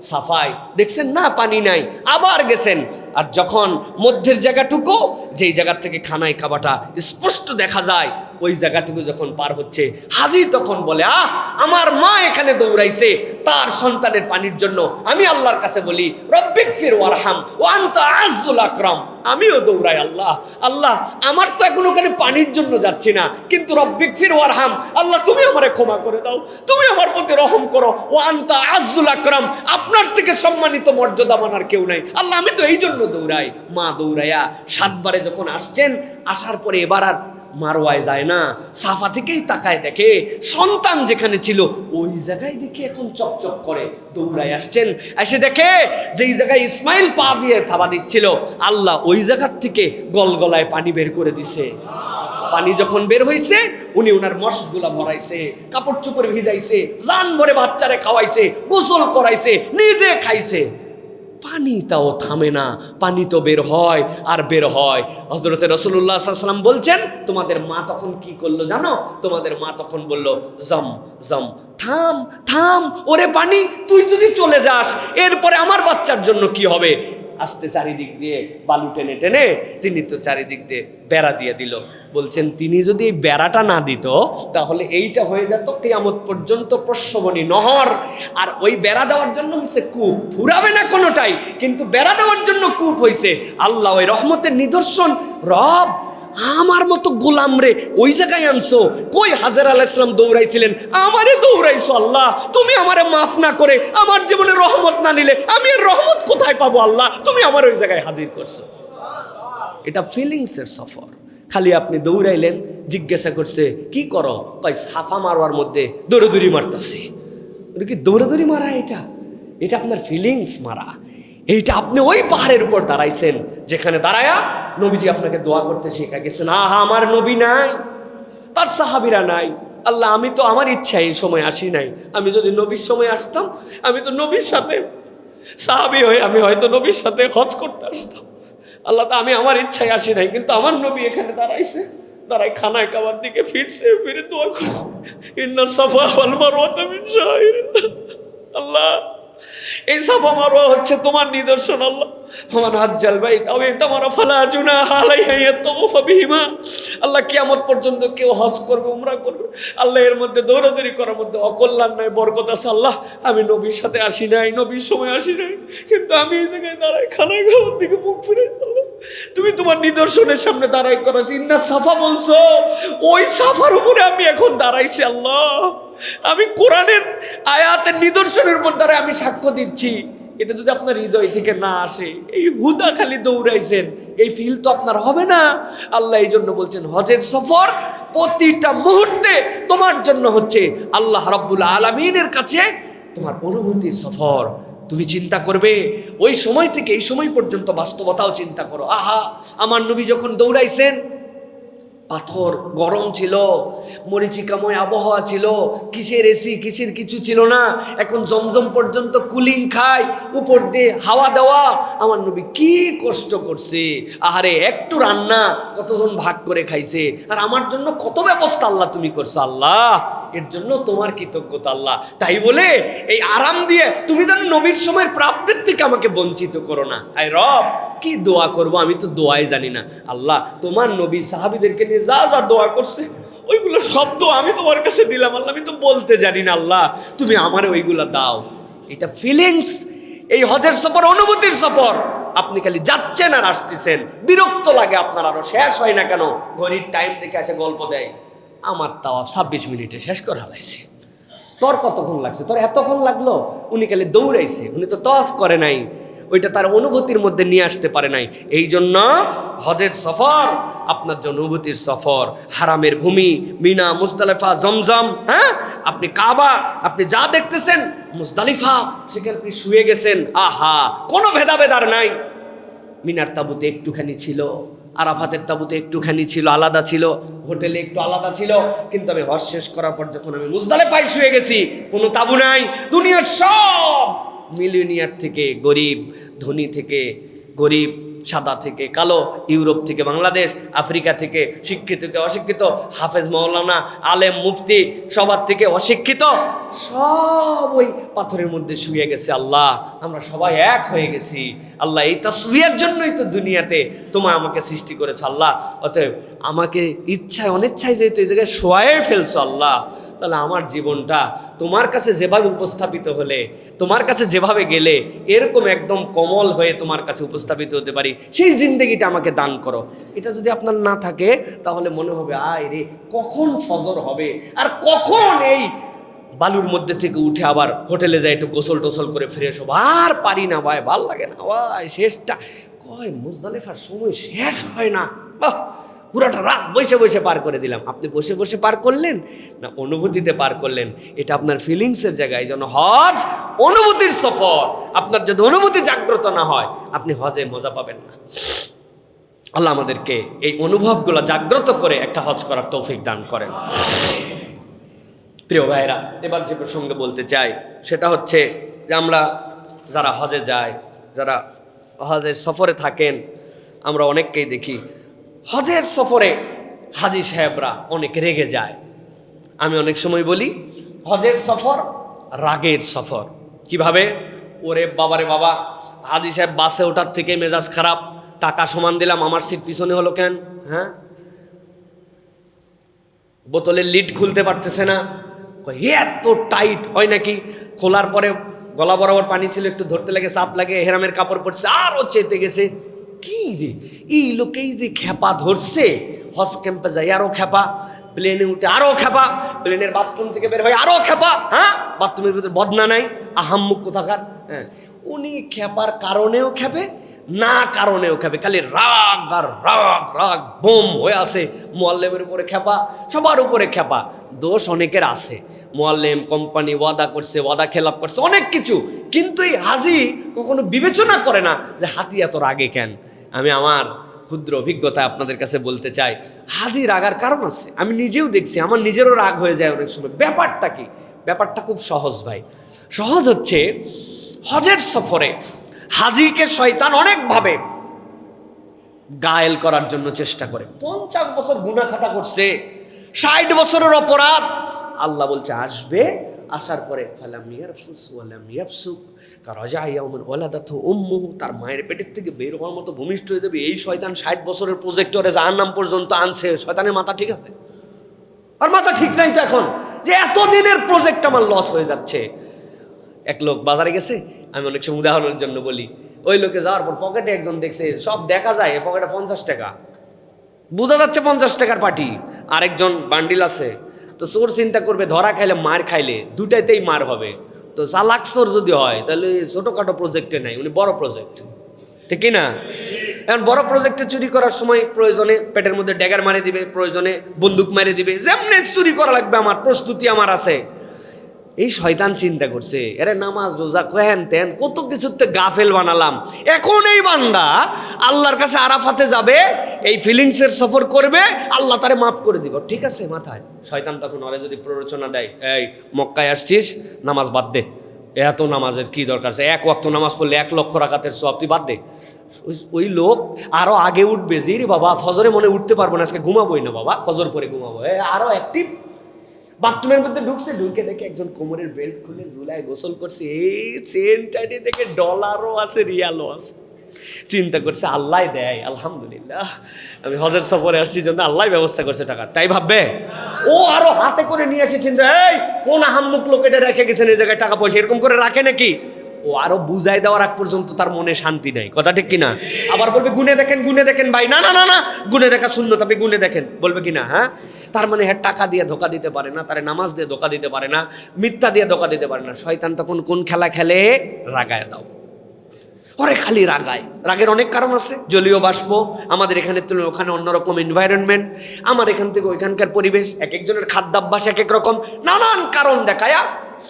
সাফায়, দেখছেন না পানি নাই, আবার গেছেন। আর যখন মধ্যের জায়গাটুকু, যেই জায়গা থেকে খানায় কাবাটা স্পষ্ট দেখা যায়, ওই জায়গাটুকু যখন পার হচ্ছে, হাজী তখন বলে আমার মা এখানে দৌড়াইছে তার সন্তানের পানির জন্য। আমি আল্লাহর কাছে বলি রব্বিগফির ওয়ারহাম ওয়া আনতা আ'আজ্জুল আকরাম, আমিও দৌড়াই আল্লাহ, আল্লাহ আমার তো এখন ওখানে পানির জন্য যাচ্ছি না, কিন্তু রব্বিগফির ওয়ারহাম, আল্লাহ তুমি আমারে ক্ষমা করে দাও, তুমি আমার প্রতি রহম করো, ওয়া আনতা আ'আজ্জুল আকরাম, আপনার থেকে সম্মানিত মর্যাদাবান আর কেউ নাই, আল্লাহ আমি তো এই জন্য দৌড়াই। মা দৌড়াইয়া 7 বারে যখন আসছেন, আসার পরে এবার আর মারওয়ায় যায় না, সাফা থেকেই তাকায় দেখে সন্তান যেখানে ছিল ওই জায়গায় দেখে এখন চকচক করে, দৌড়ায় আসছেন, এসে দেখে যেই জায়গায় ইসমাইল পা দিয়ে থাবা দিচ্ছিল, আল্লাহ ওই জায়গার থেকে গলগলায় পানি বের করে দিছে। পানি যখন বের হইছে, উনি ওনার মশগুলা ভরাইছে, কাপড় চোপড় ভিজাইছে, জান ভরে বাচ্চারে খাওয়াইছে, গোসল করাইছে, নিজে খাইছে। পানিটাও থামে না, পানি তো বের হয় আর বের হয়। হযরত রাসূলুল্লাহ সাল্লাল্লাহু আলাইহি ওয়াসাল্লাম বলছেন, তোমাদের মা তখন কি করলো জানো? তোমাদের মা তখন বলল, জম জম, থাম থাম, ওরে পানি তুই যদি চলে যাস এরপরে আমার বাচ্চার জন্য কি হবে? আস্তে চারিদিক দিয়ে বালু টেনে টেনে তিনি তো চারিদিক দিয়ে বেড়া দিয়ে দিল। বলছেন তিনি যদি এই বেড়াটা না দিত তাহলে এইটা হয়ে যেত কিয়ামত পর্যন্ত প্রসবনী নহর। আর ওই বেড়া দেওয়ার জন্য হয়েছে কূপ, ফুরাবে না কোনোটাই, কিন্তু বেড়া দেওয়ার জন্য কূপ হয়েছে। আল্লাহ ওই রহমতের নিদর্শন, রব আমার মতো গোলাম রে ওই জায়গায় আনছো। কই হাজেরা আলাইহিস সালাম দৌড়াইছিলেন, আমারে দৌড়াইছো আল্লাহ। তুমি আমারে মাফ না করে আমার জীবনে রহমত না নিলে আমি এর রহমত কোথায় পাবো আল্লাহ? তুমি আমার ওই জায়গায় হাজির করছো। এটা ফিলিংসের সফর। খালি আপনি দৌড়াইলেন, জিজ্ঞাসা করছে কি করো, কই সাফা মারোয়ার মধ্যে দৌড়াদৌড়ি মারতেছি। কি দৌড়াদৌড়ি মারা? এটা আপনার ফিলিংস মারা। এইটা আপনি ওই পাহাড়ের উপর দাঁড়াইছেন যেখানে দাঁড়ায়া নবীজি আপনাকে দোয়া করতে শেখা গেছেন। আহা আমার নবী নাই, তার সাহাবীরা নাই। আল্লাহ আমি তো আমার ইচ্ছা এই সময় আসি নাই, আমি যদি নবীর সময় আসতাম আমি তো নবীর সাথে সাহাবী হয়ে আমি হয়তো নবীর সাথে হজ করতে আসতাম। আল্লাহ তো আমি আমার ইচ্ছায় আসি নাই, কিন্তু আমার নবী এখানে দাঁড়াইছে, দাঁড়াই খানায় কাবার দিকে ফিরছে, ফিরে দোয়া করছে, ইন্না সাফা ওয়াল মারওয়াতা মিন শাআইরিল্লাহ। আল্লাহ এই সাফা মারওয়া হচ্ছে তোমার নিদর্শন। আল্লাহ ফামান হাজ্জাল বাইত আও ইতামারা ফালা জুনাহা আলাইহি ইয়াতাওয়াফা বিহিমা। আল্লাহ কিয়ামত পর্যন্ত কেউ হজ করবে, উমরা করবে, আল্লাহ এর মধ্যে দৌড়াদৌড়ি করার মধ্যে অকল্যাণ নাই, বরকত আছে। আল্লাহ আমি নবীর সাথে আসি নাই, নবীর সময় আসি নাই, কিন্তু আমি এই জায়গায় দাঁড়াই খানায় খাওয়ার দিকে মুখ ফিরে। আল্লাহ তুমি তোমার নিদর্শনের সামনে দাঁড়াই করাছি, ইন্না সাফা বলছো, ওই সাফার উপরে আমি এখন দাঁড়াইছি। আল্লাহ আমি কোরআনের আয়াতের নিদর্শনের উপর দাঁড়ায় আমি সাক্ষ্য দিচ্ছি। এটা যদি আপনার হৃদয় থেকে না আসে, এই হুদা খালি দৌড়াইছেন, এই ফিল তো আপনার হবে না। আল্লাহ এই জন্য বলছেন হজের সফর প্রতিটা মুহূর্তে তোমার জন্য হচ্ছে আল্লাহ রাব্বুল আলামিনের কাছে তোমার অনুভূতির সফর। তুমি চিন্তা করবে ওই সময় থেকে এই সময় পর্যন্ত বাস্তবতাও চিন্তা করো। আহা আমার নবী যখন দৌড়াইছেন, পাথর গরম ছিল, মরিচিকাময় আবহাওয়া ছিল, কিসের এসি কিসের কিছু ছিল না। এখন জমজম পর্যন্ত কুলিং খায়, উপর দিয়ে হাওয়া দেওয়া। আমার নবী কি কষ্ট করছে, আহারে একটু রান্না কতজন ভাগ করে খাইছে, আর আমার জন্য কত ব্যবস্থা আল্লাহ তুমি করছো। আল্লাহ এর জন্য তোমার কৃতজ্ঞতা আল্লাহ। তাই বলে এই আরাম দিয়ে তুমি যেন নবীর সময়ের প্রাপ্তির থেকে আমাকে বঞ্চিত করো না। আয় রব কি দোয়া করব, আমি তো দোয়াই জানি না। আল্লাহ তোমার নবী সাহাবীদেরকে নিয়ে যা যা দোয়া করছে ওইগুলো সব তো আমি তোমার কাছে দিলাম। আল্লাহ আমি তো বলতে জানি না, আল্লাহ তুমি আমারে ওইগুলো দাও। এটা ফিলিংস, এই হজের সফর অনুভূতির সফর। আপনি খালি যাচ্ছেন আর আসতেছেন, বিরক্ত লাগে আপনার, আরো শেষ হয় না কেন? ঘড়ির টাইম দেখে এসে গল্প দেয়, আমার তাওয়াফ 26 মিনিটে শেষ করে হালাইছে। তোর কতক্ষণ লাগছে? তোর এতক্ষণ লাগলো? উনি খালি দৌড়াইছে, উনি তো তওয়াফ করে নাই, ওইটা তার অনুভূতির মধ্যে নিয়ে আসতে পারে নাই। এই জন্য হজের সফর আপনার যে অনুভূতির সফর, হারামের ভূমি মিনা, মুজদালিফা, জমজম, হ্যাঁ আপনি কাবা, আপনি যা দেখতেছেন মুজদালিফা, সেখানে আপনি শুয়ে গেছেন, আহা কোনো ভেদাভেদ আর নাই। মিনার তাবুতে একটুখানি ছিল, আরাফাতের তাবুতে একটুখানি ছিল, আলাদা ছিল, হোটেলে একটু আলাদা ছিল, কিন্তু আমি হজ শেষ করার পর যখন আমি মুজদালিফায় শুয়ে গেছি, কোনো তাবু নাই। দুনিয়ার সব মিলিয়নিয়ার থেকে গরিব, ধনী থেকে গরিব, সাদা থেকে কালো, ইউরোপ থেকে বাংলাদেশ, আফ্রিকা থেকে শিক্ষিত থেকে অশিক্ষিত, হাফেজ মাওলানা, আলেম মুফতি, সবার থেকে অশিক্ষিত, সব ওই পাথরের মধ্যে শুয়ে গেছে। আল্লাহ আমরা সবাই এক হয়ে গেছি। আল্লাহ এই তাসবিহের জন্যই তো দুনিয়াতে তোমায় আমাকে সৃষ্টি করেছো। আল্লাহ অতএব আমাকে ইচ্ছায় অনিচ্ছায় যেহেতু এই জায়গায় শোয়াই ফেলছো আল্লাহ, তাহলে আমার জীবনটা তোমার কাছে যেভাবে উপস্থাপিত হলে, তোমার কাছে যেভাবে গেলে এরকম একদম কমল হয়ে তোমার কাছে উপস্থাপিত হতে পারি, সেই জিন্দেগিটা আমাকে দান করো। এটা যদি আপনার না থাকে তাহলে মনে হবে আয় রে কখন ফজর হবে, আর কখন এই বালুর মধ্যে থেকে উঠে আবার হোটেলে যাই একটু গোসল টোসল করে ফিরে এসো। আর পারি না ভাই, ভাল লাগে না ভাই, শেষটা কয় মুজদালিফার সময় শেষ হয় না, পুরাটা রাত বসে বসে পার করে দিলাম। আপনি বসে বসে পার করলেন না অনুভূতিতে পার করলেন? এটা আপনার ফিলিংসের জায়গায়। এই জন্য হজ অনুভূতির সফর। আপনার যদি অনুভূতি জাগ্রত না হয় আপনি হজে মজা পাবেন না। আল্লাহ আমাদেরকে এই অনুভবগুলো জাগ্রত করে একটা হজ করার তৌফিক দান করেন। প্রিয় ভাইরা, এবার যে প্রসঙ্গে বলতে চাই সেটা হচ্ছে যে আমরা যারা হজে যাই, যারা হজের সফরে থাকেন, আমরা অনেককেই দেখি হজের সফরে হাজি সাহেবরা অনেক রেগে যায়। আমি অনেক সময় বলি হজের সফর রাগের সফর। কিভাবে? ওরে বাবারে বাবা, হাজি সাহেব বাসে ওঠার থেকে মেজাজ খারাপ, টাকা সমান দিলাম, আমার সিট পিছনে হলো কেন? হ্যাঁ, বোতলের লিড খুলতে পারতেছে না, এত টাইট হয় নাকি? খোলার পরে গলা বরাবর পানি ছিল, একটু ধরতে লাগে, চাপ লাগে, হেরামের কাপড় পড়ছে, আরও চেতে গেছে। কি রে, এই লোকেই যে খেপা ধরছে, হজ ক্যাম্পে যায় আরও খেপা, প্লেনে উঠে আরও খেপা, প্লেনের বাথরুম থেকে বের হয় আরও খেপা। হ্যাঁ, বাথরুমের ভিতরে বদনা নাই, আহাম্মুক কোথাকার। হ্যাঁ, উনি খেপার কারণেও খেপে, না কারণেও খেপে, খালি রাগ আর রাগ, রাগ বোম হয়ে আছে। মোয়াল্লেমের উপরে খেপা, সবার উপরে খেপা। দোষ অনেকের আছে, মোয়াল্লেম, কোম্পানি ওয়াদা করছে, ওয়াদা খেলাপ করছে, অনেক কিছু, কিন্তু এই হাজি কখনো বিবেচনা করে না যে হাতি এত রাগে কেন। আমি আমার ক্ষুদ্র অভিজ্ঞতা আপনাদের কাছে বলতে চাই, হাজি রাগার কারণ আছে। আমি নিজেও দেখছি, আমার নিজেরও রাগ হয়ে যায় অনেক সময়। ব্যাপারটা কি? ব্যাপারটা খুব সহজ ভাই। সহজ হচ্ছে, হজের সফরে হাজিকে শয়তান অনেকভাবে গায়েল করার জন্য চেষ্টা করে। 50 বছর গুনাহ খাতা করছে, 60 বছরের অপরাধ, আল্লাহ বলছে আসবে, আসার পরে ফালাম ইয়ারফুস ওয়ালাম ইয়াফসুক কারাজা ইয়াউমিন ওয়ালাদাতহু উম্মুহু, তার মায়ের পেটের থেকে বের হওয়ার মতো ভূমিষ্ঠ হয়ে যাবে। এই শয়তান 60 বছরের প্রজেক্টরে জাহান্নাম পর্যন্ত আনছে। শয়তানের মাথা ঠিক আছে? আর মাথা ঠিক নাই তো এখন, যে এতদিনের প্রজেক্ট আমার লস হয়ে যাচ্ছে। এক লোক বাজারে গেছে, আমি অনেক সময় উদাহরণের জন্য বলি, ওই লোকে যাওয়ার পর পকেটে একজন দেখছে, সব দেখা যায়, পকেটে 50 টাকা, বোঝা যাচ্ছে 50 টাকার পার্টি, আরেকজন বান্ডিল আছে। তো চোর চিন্তা করবে ধরা খাইলে মার খাইলে দুটাইতেই মার হবে, তো চালাক চোর যদি হয় তাহলে ছোটোখাটো প্রজেক্টে নাই, উনি বড় প্রজেক্ট, ঠিক কি না? এখন বড় প্রজেক্টে চুরি করার সময় প্রয়োজনে পেটের মধ্যে ড্যাগার মারে দিবে, প্রয়োজনে বন্দুক মেরে দিবে, যেমনি চুরি করা লাগবে আমার প্রস্তুতি আমার আছে। এই শয়তান চিন্তা করছে, এরে নামাজ রোজা হেন তেন কত কিছুতে গাফেল বানালাম, এখন এই বান্দা আল্লাহর কাছে আরাফাতে যাবে, এই ফিলিংসের সফর করবে, আল্লাহ তারে মাফ করে দিব। ঠিক আছে মাথায়। শয়তান তখন ওরে যদি প্ররোচনা দেয়, এই মক্কায় আসছিস, নামাজ বাদ দে, এত নামাজের কি দরকার আছে, 1 ওয়াক্ত নামাজ পড়লে 1 লক্ষ রাকাতের সওয়াব, তুই বাদ দে। ওই লোক আরো আগে উঠবে, যে রে বাবা ফজরে মনে উঠতে পারবো না, আজকে ঘুমাবোই না বাবা, ফজর পরে ঘুমাবো, আরো অ্যাক্টিভ। বাথরুমের মধ্যে ঢুকছে, ঢুকে দেখে একজন কোমরের বেল্ট খুলে ঝুলায় গোসল করছে, এই চেনটানি দেখে ডলারও আছে, রিয়ালও আছে। চিন্তা করছে আল্লাহ দেয়, আলহামদুলিল্লাহ আমি হজের সফরে আসছি জন্য আল্লাহ ব্যবস্থা করছে টাকা, তাই ভাববে। ও আরো হাতে করে নিয়ে এসে চিন্তা, এই কোন আহাম্মুক লোক এটা রেখে গেছেন এই জায়গায় টাকা পয়সা, এরকম করে রাখে নাকি? ও আরো বুঝাই দেওয়ার আগ পর্যন্ত তার মনে শান্তি নাই, কথা ঠিক কিনা? আবার বলবে গুনে দেখেন, গুনে দেখেন ভাই, না না না না, গুনে দেখা সুন্নত, আপনি গুনে দেখেন, বলবে কিনা? হ্যাঁ, তার মানে হ্যাঁ টাকা দিয়ে ধোকা দিতে পারে না, তারে নামাজ দিয়ে ধোকা দিতে পারে না, মিথ্যা দিয়ে ধোকা দিতে পারে না। শয়তান তখন কোন খেলা খেলে? রাগায় দাও, ওরে খালি রাগায়। রাগের অনেক কারণ আছে, জলীয় বাষ্প, আমাদের এখানে তুলনায় ওখানে অন্যরকম এনভায়রনমেন্ট, আমার এখান থেকে ওইখানকার পরিবেশ, এক একজনের খাদ্যাভ্যাস এক এক রকম, নানান কারণ দেখায়া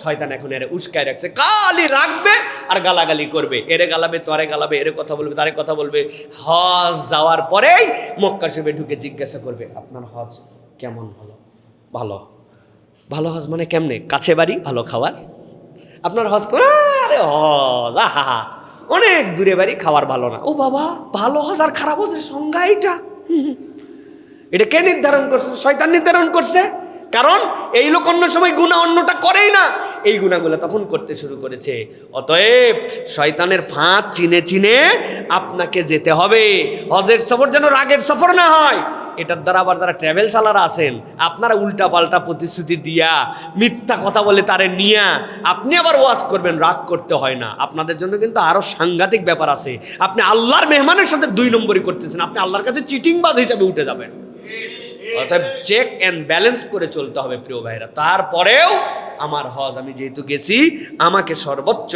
শয়তান এখন এরে উস্কায় রাখছে, কালি রাখবে আর গালাগালি করবে, এরে গালাবে, তোরে গালাবে, এরে কথা বলবে, তারে কথা বলবে। হজ যাওয়ার পরেই মক্কা শরীফে ঢুকে জিজ্ঞাসা করবে, আপনার হজ কেমন হলো? ভালো। ভালো হজ মানে কেমনে? কাছে বাড়ি, ভালো খাবার। আপনার হজ করে? আরে হজ আহা, অনেক দূরে বাড়ি, খাবার ভালো না। ও বাবা, ভালো হজ আর খারাপ হজের সংজ্ঞা এইটা? এটা কে নির্ধারণ করছে? শয়তান নির্ধারণ করছে। কারণ এই লোক অন্য সময় গুনাহ অন্যটা করেই না, এই গুনাহগুলো তখন করতে শুরু করেছে। অতএব শয়তানের ফাঁদ চিনে চিনে আপনাকে যেতে হবে। হজের সফর যেন রাগের সফর না হয়। এটার দ্বারা আবার যারা ট্রাভেল চালারা আছেন, আপনারা উল্টা পাল্টা প্রতিশ্রুতি দিয়া, মিথ্যা কথা বলে তারে নিয়া আপনি আবার ওয়াজ করবেন, রাগ করতে হয় না। আপনাদের জন্য কিন্তু আরো সাংঘাতিক ব্যাপার আছে। আপনি আল্লাহর মেহমানের সাথে 2 নম্বরই করতেছেন, আপনি আল্লাহর কাছে চিটিংবাজ হিসাবে উঠে যাবেন। অর্থাৎ চেক অ্যান্ড ব্যালেন্স করে চলতে হবে প্রিয় ভাইরা। তারপরেও আমার হজ, আমি যেহেতু গেছি, আমাকে সর্বোচ্চ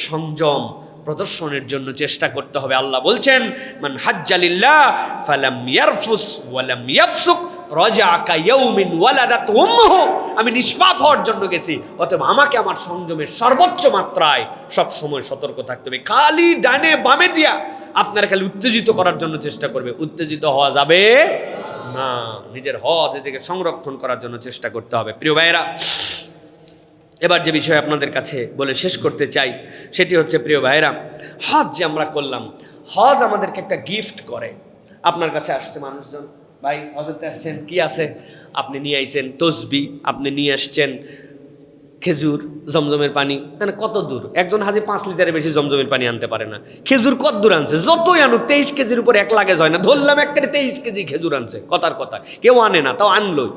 সংযম প্রদর্শনের জন্য চেষ্টা করতে হবে। আল্লাহ বলছেন, মান হাজ্জালিল্লাহ ফালাম ইয়ারফুস ওয়ালাম ইয়াফসুক রাজা কায়াউমিন ওয়ালাদাত উম্মুহু। আমি নিষ্পাপ হওয়ার জন্য গেছি, অতএব আমাকে আমার সংযমের সর্বোচ্চ মাত্রায় সব সময় সতর্ক থাকতে হবে। খালি ডানে বামে দিয়া আপনার খালি উত্তেজিত করার জন্য চেষ্টা করবে, উত্তেজিত হওয়া যাবে না। নিজের হজ এদিকে সংরক্ষণ করার জন্য চেষ্টা করতে হবে প্রিয় ভাইয়েরা। এবার যে বিষয় আপনাদের কাছে বলে শেষ করতে চাই সেটি হচ্ছে, প্রিয় ভাইরা, হজ যে আমরা করলাম, হজ আমাদেরকে একটা গিফট করে। আপনার কাছে আসছে মানুষজন, ভাই হজতে আসছেন, কি আছে? আপনি নিয়ে আইছেন তসবি, আপনি নিয়ে আসছেন খেজুর, জমজমের পানি। মানে কত দূর একজন হাজি 5 লিটারের বেশি জমজমের পানি আনতে পারে না। খেজুর কত দূর আনছে? যতই আনুক 23 কেজির উপর 1 লাগেজ হয় না। ধরলাম একটা 23 কেজি খেজুর আনছে, কথার কথা, কেউ আনে না, তাও আনলোই।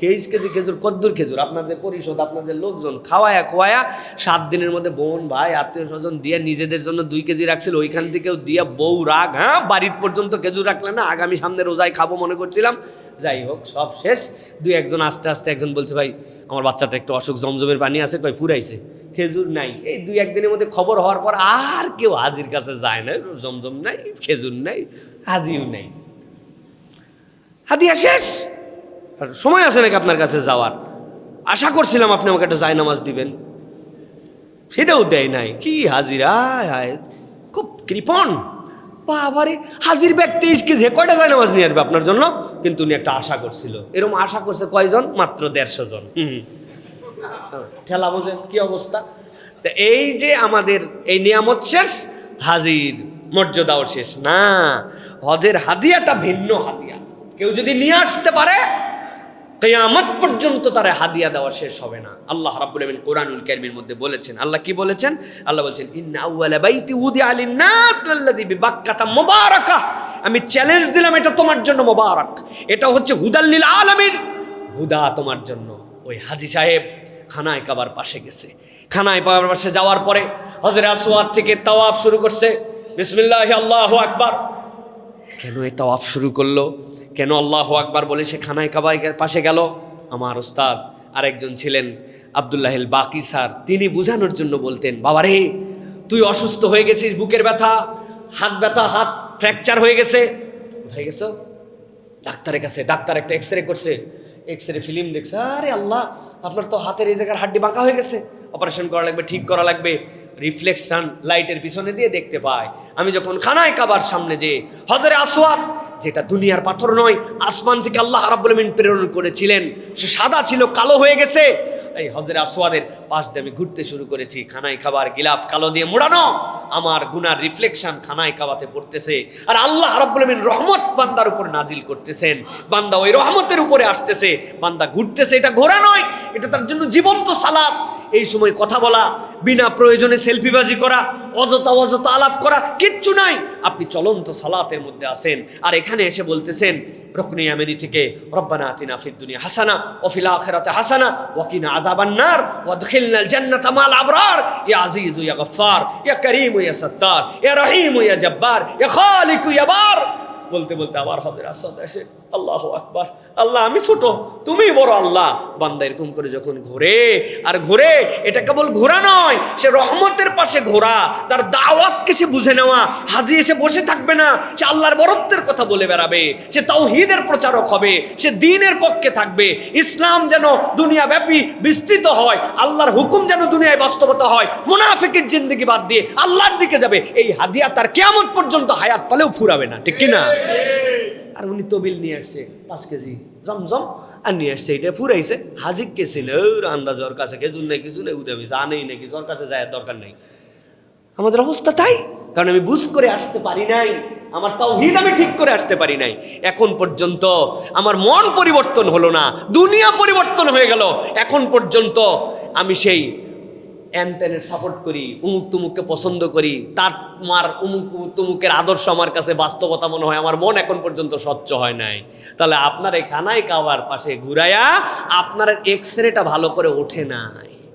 23 কেজি খেজুর, কদ্দুর খেজুর? আপনাদের পরিষদ, আপনাদের লোকজন খাওয়ায়া খোয়ায়া 7 দিনের মধ্যে বোন ভাই আত্মীয় স্বজন দিয়ে নিজেদের জন্য 2 কেজি রাখছিল, ওইখান থেকেও দিয়া বউ রাগ, হ্যাঁ বাড়ির পর্যন্ত খেজুর রাখলে না, আগামী সামনে রোজায় খাবো মনে করছিলাম। যাই হোক, সব শেষ। 2-1 আস্তে আস্তে একজন বলছে, ভাই আমার বাচ্চাটা একটু অসুখ, জমজমের পানি আছে, কই ফুরাইছে, খেজুর নাই। এই 2-1 দিনের মধ্যে খবর হওয়ার পর আর কেউ হাজির কাছে যায় না, জমজম নাই, খেজুর নাই, হাজিও নাই, হাদিয়া শেষ। আর সময় আছে নাকি আপনার কাছে যাওয়ার? আশা করছিলাম আপনি আমাকে একটা জায়নামাজ দিবেন, সেটাও দেয় নাই। কি হাজিরা, খুব কৃপণ। বাবারে, হাজির ব্যাগ 23 কেজি, কয়টা জায়নামাজ নিয়ে আসবে আপনার জন্য? কিন্তু উনি একটা আশা করছিল। এরকম আশা করছে কয়জন? মাত্র 150 জন। ঠেলা বোঝেন কি অবস্থা। তা এই যে আমাদের এই নিয়ামত শেষ, হাজির মর্যাদাও শেষ না। হজের হাদিয়াটা ভিন্ন হাদিয়া। কেউ যদি নিয়ে আসতে পারে, কিয়ামত পর্যন্ত তার হাদিয়া দেওয়া শেষ হবে না। আল্লাহ রাব্বুল আলামিন কোরআনুল কারীমের মধ্যে বলেছেন, আল্লাহ কি বলেছেন? আল্লাহ বলেছেন, ইন্না আউওয়ালা বাইতি উদিআ লিন-নাস লাল্লাযী বিবাক্কাতা মুবারাকা। আমি চ্যালেঞ্জ দিলাম, এটা তোমার জন্য মুবারাক, এটা হচ্ছে হুদাল লিল আলামিন, হুদা তোমার জন্য। ওই হাজী সাহেব খানায় কাবার পাশে গেছে। খানায় কাবার পাশে যাওয়ার পরে হজরে আসওয়াদ থেকে তাওয়াফ শুরু করছে। বিসমিল্লাহি আল্লাহু আকবার। কেন এই তাওয়াফ শুরু করলো? কেন আল্লাহু আকবার বলে সে খানায় কাবার পাশে গেল? আমার ওস্তাদ আরেকজন ছিলেন আব্দুল্লাহিল বাকি স্যার, তিনি বোঝানোর জন্য বলতেন, বাবা রে তুই অসুস্থ হয়ে গেছিস, বুকের ব্যথা, হাত ব্যথা, হাত ফ্র্যাকচার হয়ে গেছে। কোথায় গেছো? ডাক্তারের কাছে। ডাক্তার একটা এক্সরে করছে, এক্সরে ফিল্ম দেখছে, আরে আল্লাহ আপনার তো হাতের এই জায়গার হাড্ডি বাঁকা হয়ে গেছে, অপারেশন করা লাগবে, ঠিক করা লাগবে। রিফ্লেকশন লাইটের পিছনে দিয়ে দেখতে পায়। আমি যখন খানায় কাবার সামনে যে হজরে আসওয়াদ, যেটা দুনিয়ার পাথর নয়, আসমান থেকে আল্লাহ রাব্বুল আলামিন প্রেরণ করেছিলেন, সে সাদা ছিল, কালো হয়ে গেছে। এই হজরে আসওয়াদের পাশ দিয়ে আমি ঘুরতে শুরু করেছি। খানায় কাবার গিলাফ কালো দিয়ে মোড়ানো, আমার গুনার রিফ্লেকশন খানায় কাবাতে পড়তেছে। আর আল্লাহ রাব্বুল আলামিন রহমত বান্দার উপর নাজিল করতেছেন, বান্দা ওই রহমতের উপরে আসতেছে, বান্দা ঘুরতেছে। এটা ঘোরা নয়, এটা তার জন্য জীবন্ত সালাত। এই সময় কথা বলা, বিনা প্রয়োজনে সেলফিবাজি করা, অযথা অযথা আলাপ করা কিচ্ছু নাই। আপনি চলন্ত সালাতের মধ্যে আছেন, আর এখানে এসে বলতেছেন রুকনে ইয়ামানি থেকে, রব্বানা আতিনা ফিদ দুনিয়া হাসানা ওয়া ফিল আখিরাতি হাসানা ওয়া কিনা আযাবান নার ওয়াদখিলনাল জান্নাতা মাল আবরার। ইয়া আজিজু ইয়া গফফার, ইয়া করিমু ইয়া সাত্তার, ইয়া রহিমু ইয়া জব্বার, ইয়া খালিকু ইয়া বার। বলতে বলতে আবার হজরে আসওয়াদ এসে আল্লাহু আকবার, আল্লাহ আমি ছোট, তুমি বড় আল্লাহ। বান্দা এরকম করে যখন ঘোরে আর ঘোরে, এটা কেবল ঘোরা নয়, সে রহমতের পাশে ঘোরা, তার দাওয়াতকে সে বুঝে নেওয়া। হাজি এসে বসে থাকবে না, সে আল্লাহর বরত্বের কথা বলে বেড়াবে, সে তাওহীদের প্রচারক হবে, সে দ্বীনের পক্ষে থাকবে। ইসলাম যেন দুনিয়াব্যাপী বিস্তৃত হয়, আল্লাহর হুকুম যেন দুনিয়ায় বাস্তবতা হয়। মুনাফিকের জিন্দেগি বাদ দিয়ে আল্লাহর দিকে যাবে। এই হাদিয়া তার কিয়ামত পর্যন্ত হায়াত পালেও ফুরাবে না, ঠিক কিনা? আর উনি তবিল নিয়ে আসছে 5 কেজি জমজম, আর নিয়ে আসছে, এটা ফুরাইছে। হাজিক গেছিল আন্দাজ, ওর কাছে খেজুর নেই, কিছু নেই, উদাবি জানেই নাকি, ওর কাছে যায় দরকার নেই। আমাদের অবস্থা তাই, কারণ আমি বুঝ করে আসতে পারি নাই, আমার তাওহীদ আমি ঠিক করে আসতে পারি নাই। এখন পর্যন্ত আমার মন পরিবর্তন হলো না, দুনিয়া পরিবর্তন হয়ে গেল। এখন পর্যন্ত আমি সেই এনতেনের সাপোর্ট করি, উমুক তুমুককে পছন্দ করি, তার মার উমুক তুমুকের আদর্শ আমার কাছে বাস্তবতা মনে হয়। আমার মন এখন পর্যন্ত স্বচ্ছ হয় নাই। তাহলে আপনার এই খানায় কাবার পাশে ঘুরাইয়া আপনার এক্সরেটা ভালো করে ওঠে নাই।